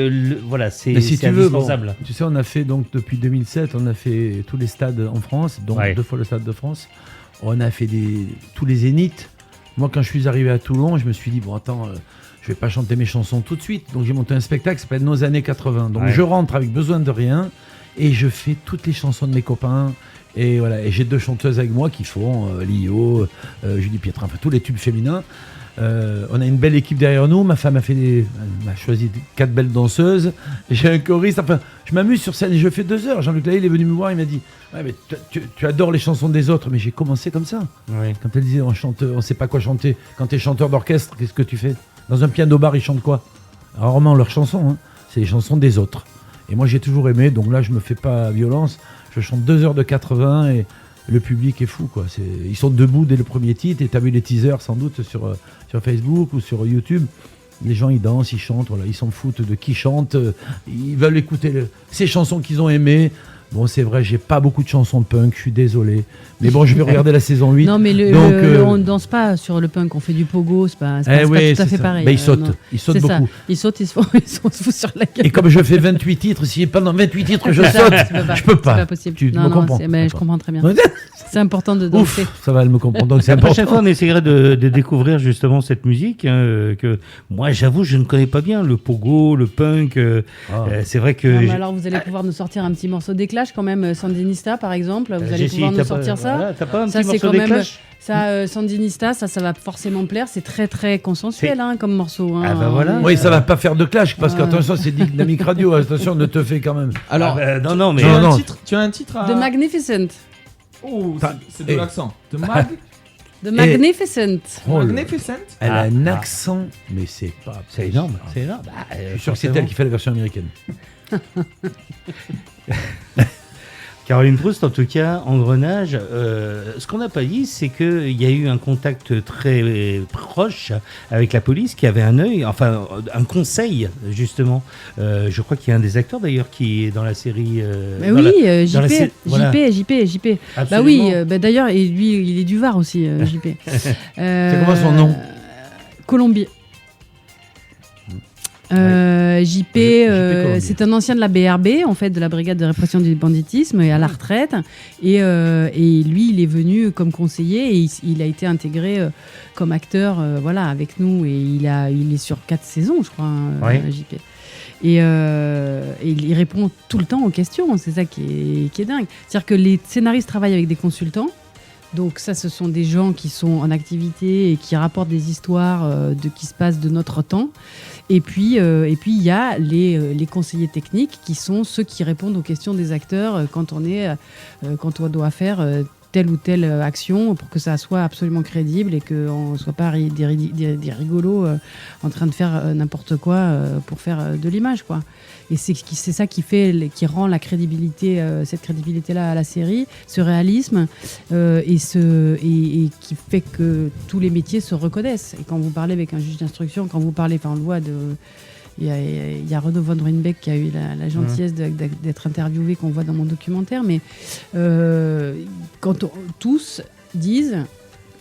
c'est indispensable. Tu sais, on a fait, donc, depuis 2007, on a fait tous les stades en France, donc 2 fois le Stade de France. On a fait tous les zéniths. Moi, quand je suis arrivé à Toulon, je me suis dit, je vais pas chanter mes chansons tout de suite. Donc, j'ai monté un spectacle qui s'appelle Nos années 80. Donc, je rentre avec Besoin de rien. Et je fais toutes les chansons de mes copains. Et voilà. Et j'ai 2 chanteuses avec moi qui font Lio, Julie Pietrin, enfin tous les tubes féminins. On a une belle équipe derrière nous. Ma femme m'a choisi 4 belles danseuses. J'ai un choriste. Enfin, je m'amuse sur scène et je fais 2 heures. Jean-Luc Lahaye, il est venu me voir. Il m'a dit, ouais, mais tu adores les chansons des autres. Mais j'ai commencé comme ça. Ouais. Quand elle disait, on sait pas quoi chanter. Quand tu es chanteur d'orchestre, qu'est-ce que tu fais? Dans un piano bar, ils chantent quoi? Rarement leurs chansons. Hein. C'est les chansons des autres. Et moi, j'ai toujours aimé, donc là, je me fais pas violence. Je chante 2 heures de 80 et le public est fou, quoi. Ils sont debout dès le premier titre, et tu as vu les teasers sans doute sur Facebook ou sur YouTube. Les gens, ils dansent, ils chantent, ils s'en foutent de qui chante. Ils veulent écouter ces chansons qu'ils ont aimées. Bon, c'est vrai, j'ai pas beaucoup de chansons de punk, je suis désolé. Mais bon, je vais regarder la saison 8. Non, mais on ne danse pas sur le punk, on fait du pogo, c'est pas tout à fait pareil. Mais ils sautent beaucoup. Ça. Ils sautent, ils se foutent sur la gueule. Et comme je fais 28 titres, si pendant 28 titres je saute, je peux pas. C'est pas possible. Tu me comprends. Je comprends très bien. C'est important de danser. Ouf, ça va, elle me comprend. Donc c'est la important. prochaine fois, on essaierait de découvrir justement cette musique que moi, j'avoue, je ne connais pas bien. Le pogo, le punk. C'est vrai que. Non, mais alors, vous allez pouvoir nous sortir un petit morceau des Clash quand même, Sandinista par exemple. Vous allez pouvoir nous sortir ça. Voilà, t'as pas un petit morceau des Clash? Ça, Sandinista, ça va forcément plaire. C'est très très consensuel comme morceau. Ah bah voilà. Oui, ça va pas faire de clash parce qu'attention, c'est Dynamique Radio. Attention, ne te fais quand même. Alors, non, mais tu as un titre à... The Magnificent. Oh, c'est de l'accent. The Mag. The Magnificent. Oh là. Magnificent. Elle a un accent, mais c'est pas. C'est énorme, c'est énorme. Bah, Je suis sûr que c'est elle qui fait la version américaine. Caroline Proust, en tout cas, Engrenage, ce qu'on n'a pas dit, c'est qu'il y a eu un contact très proche avec la police qui avait un œil, enfin un conseil, justement. Je crois qu'il y a un des acteurs d'ailleurs qui est dans la série. Bah oui, dans la sé- voilà. JP. Bah Absolument. oui, d'ailleurs, et lui, il est du Var aussi, JP. C'est comment son nom? Colombier. JP, Colombier. c'est un ancien de la BRB, en fait, de la brigade de répression du banditisme, et à la retraite. Et lui, il est venu comme conseiller et il a été intégré comme acteur, voilà, avec nous. Et il est sur 4 saisons, je crois, JP. Et il répond tout le temps aux questions. C'est ça qui est dingue. C'est-à-dire que les scénaristes travaillent avec des consultants. Donc ça, ce sont des gens qui sont en activité et qui rapportent des histoires qui se passent de notre temps. Et puis il y a les conseillers techniques qui sont ceux qui répondent aux questions des acteurs quand on doit faire telle ou telle action pour que ça soit absolument crédible et qu'on ne soit pas des rigolos en train de faire n'importe quoi pour faire de l'image, quoi. Et c'est ça qui rend la crédibilité, cette crédibilité-là à la série, ce réalisme, et qui fait que tous les métiers se reconnaissent. Et quand vous parlez avec un juge d'instruction, quand vous parlez, enfin on le voit, il y a Renaud von Ruynbeck qui a eu la gentillesse d'être interviewé, qu'on voit dans mon documentaire, mais tous disent,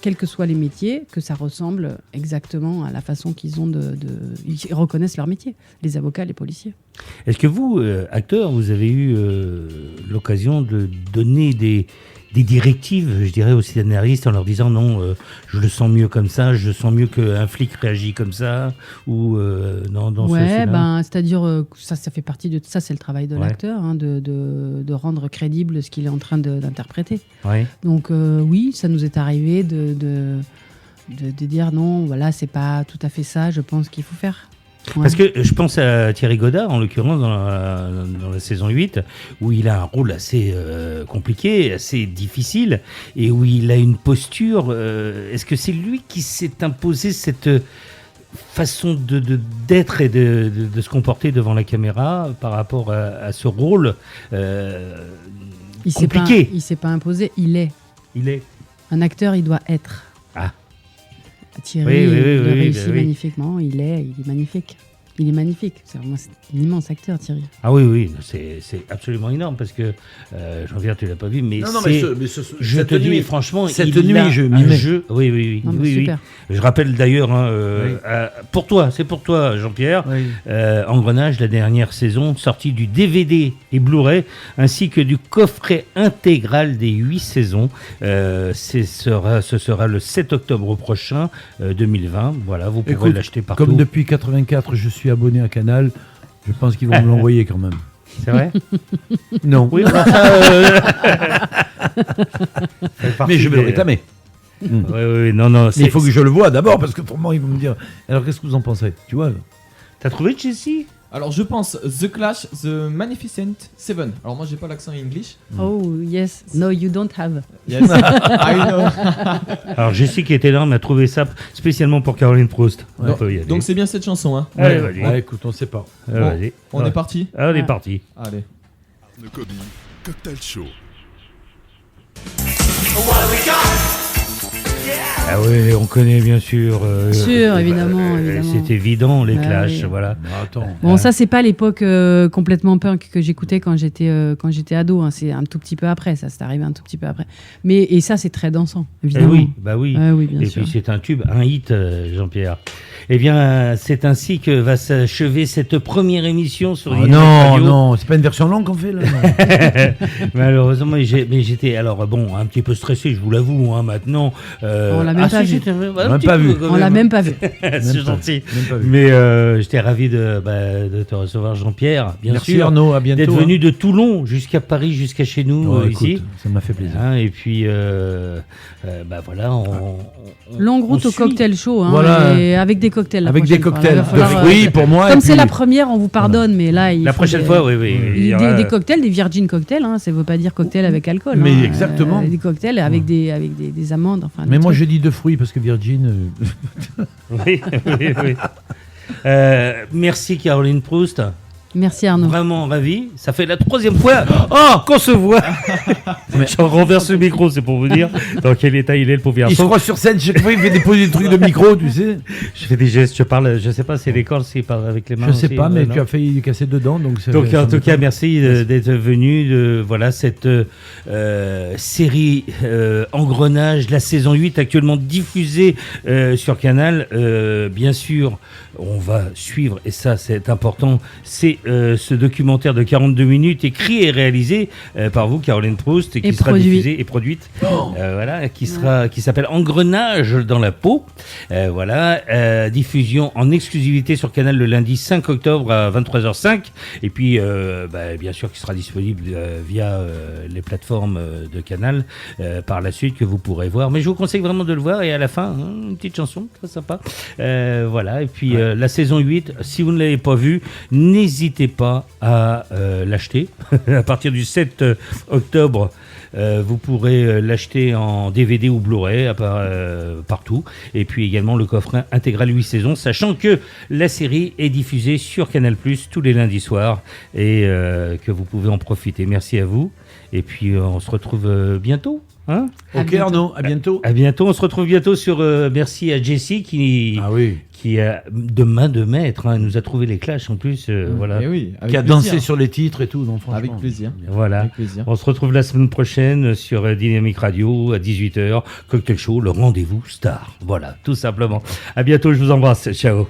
quels que soient les métiers, que ça ressemble exactement à la façon qu'ils ont ils reconnaissent leur métier, les avocats, les policiers. Est-ce que vous, acteur, vous avez eu l'occasion de donner des directives, je dirais, aux scénaristes en leur disant non, je le sens mieux comme ça, je sens mieux qu'un flic réagit comme ça, ou dans ce scénario. C'est-à-dire ça fait partie de ça, c'est le travail de l'acteur, hein, de rendre crédible ce qu'il est en train d'interpréter. Ouais. Donc oui, ça nous est arrivé de dire non, voilà, c'est pas tout à fait ça, je pense qu'il faut faire. Ouais. Parce que je pense à Thierry Godard, en l'occurrence, dans la saison 8, où il a un rôle assez compliqué, assez difficile, et où il a une posture. Est-ce que c'est lui qui s'est imposé cette façon d'être et de se comporter devant la caméra par rapport à ce rôle compliqué? Il s'est pas imposé, il est. Il est. Un acteur, il doit être. Ah. Thierry, il réussit magnifiquement, il est magnifique. Il est magnifique. C'est un immense acteur, Thierry. Ah oui, c'est absolument énorme parce que Jean-Pierre, tu l'as pas vu, mais je te dis franchement, cette il nuit, a je un jeu. Oui. Non, super. Je rappelle d'ailleurs, c'est pour toi, Jean-Pierre, Engrenage, la dernière saison, sortie du DVD et Blu-ray, ainsi que du coffret intégral des 8 saisons. Ce sera le 7 octobre prochain, 2020. Voilà, vous pourrez l'acheter partout. Comme depuis 84, je suis abonné à Canal, je pense qu'ils vont me l'envoyer quand même. C'est vrai? Non. Oui, ça, mais je vais le réclamer. Oui, non. Mais il faut que je le voie d'abord, parce que autrement ils vont me dire. Alors qu'est-ce que vous en pensez? Tu vois? T'as trouvé, Jessie? Alors je pense The Clash, The Magnificent Seven. Alors moi j'ai pas l'accent English. Oh yes, no you don't have. Yes, I know. Alors Jessie qui était là, on a trouvé ça spécialement pour Caroline Proust. Ouais. Donc c'est bien cette chanson, hein. Allez, vas-y. Ouais, écoute, on sait pas. Vas-y. On est parti. On est parti. Allez. Arne Kobi, Cocktail Show. Ah oui, on connaît bien sûr. Évidemment. C'est évident, les Bah Clash, oui. voilà. Attends. Bon, ça c'est pas l'époque complètement punk que j'écoutais quand j'étais ado. Hein. C'est un tout petit peu après. Ça, c'est arrivé un tout petit peu après. Et ça, c'est très dansant, évidemment. Oui, bah oui. Oui, bien Et sûr. puis c'est un tube, un hit, Jean-Pierre. Eh bien, c'est ainsi que va s'achever cette première émission sur Oh, Dynamique Radio. non, c'est pas une version longue qu'on fait là. Non. Malheureusement, mais j'étais alors un petit peu stressé, je vous l'avoue, hein, maintenant. On l'a même pas vu. Même pas vu. On l'a même pas vu. C'est gentil. Même pas vu. Mais j'étais ravi de te recevoir, Jean-Pierre, bien Merci sûr. Arnaud, à bientôt. D'être venu de Toulon jusqu'à Paris, jusqu'à chez nous, Ouais, ici. écoute, ça m'a fait plaisir. Hein, et puis, voilà, Longue route on au suit. cocktail show, hein, Voilà. et avec des cocktails. la Avec des prochaine fois. cocktails Il va falloir, de fruits pour moi. Comme et c'est puis- la première, on vous pardonne, mais là, il La faut prochaine des- fois, oui. Il y aura- Des cocktails, des virgin cocktails, hein, ça veut pas dire cocktail avec alcool. Mais hein, exactement. des cocktails avec des amandes. Enfin, Mais des moi trucs. je dis de fruits parce que Virgin. Oui, oui, oui. Merci Caroline Proust. Merci Arnaud. Vraiment ravi. Ça fait la 3e fois qu'on se voit. Je renverse le micro, c'est pour vous dire dans quel état il est le pauvre Il se garçon. croit sur scène, chaque fois il fait déposer des trucs de micro, tu sais. Je fais des gestes, je parle, je sais pas, c'est les cordes, c'est pas avec les mains. Je sais aussi, pas, mais non. tu as failli lui casser dedans. Donc En tout cas, merci d'être venu. Voilà cette série Engrenage, la saison 8 actuellement diffusée sur Canal. Bien sûr, on va suivre, et ça c'est important, c'est ce documentaire de 42 minutes écrit et réalisé par vous, Caroline Proust, et qui sera diffusé et produite, voilà, qui s'appelle Engrenage dans la peau. Voilà, diffusion en exclusivité sur Canal le lundi 5 octobre à 23h05, et puis bien sûr qui sera disponible via les plateformes de Canal par la suite, que vous pourrez voir. Mais je vous conseille vraiment de le voir, et à la fin, une petite chanson très sympa. Voilà, et puis la saison 8, si vous ne l'avez pas vue, n'hésitez pas à l'acheter. À partir du 7 octobre, vous pourrez l'acheter en DVD ou Blu-ray partout. Et puis également le coffret intégral 8 saisons, sachant que la série est diffusée sur Canal+ tous les lundis soirs, et que vous pouvez en profiter. Merci à vous. Et puis on se retrouve bientôt. Hein, ok Arnaud, à bientôt. À bientôt, on se retrouve bientôt sur... merci à Jessie qui a de main de maître, hein, nous a trouvé les clashs en plus, voilà. Et oui, qui a dansé sur les titres et tout, donc franchement. Avec plaisir. Voilà. Avec plaisir. On se retrouve la semaine prochaine sur Dynamique Radio à 18h, Cocktail Show, le rendez-vous star. Voilà, tout simplement. À bientôt, je vous embrasse. Ciao.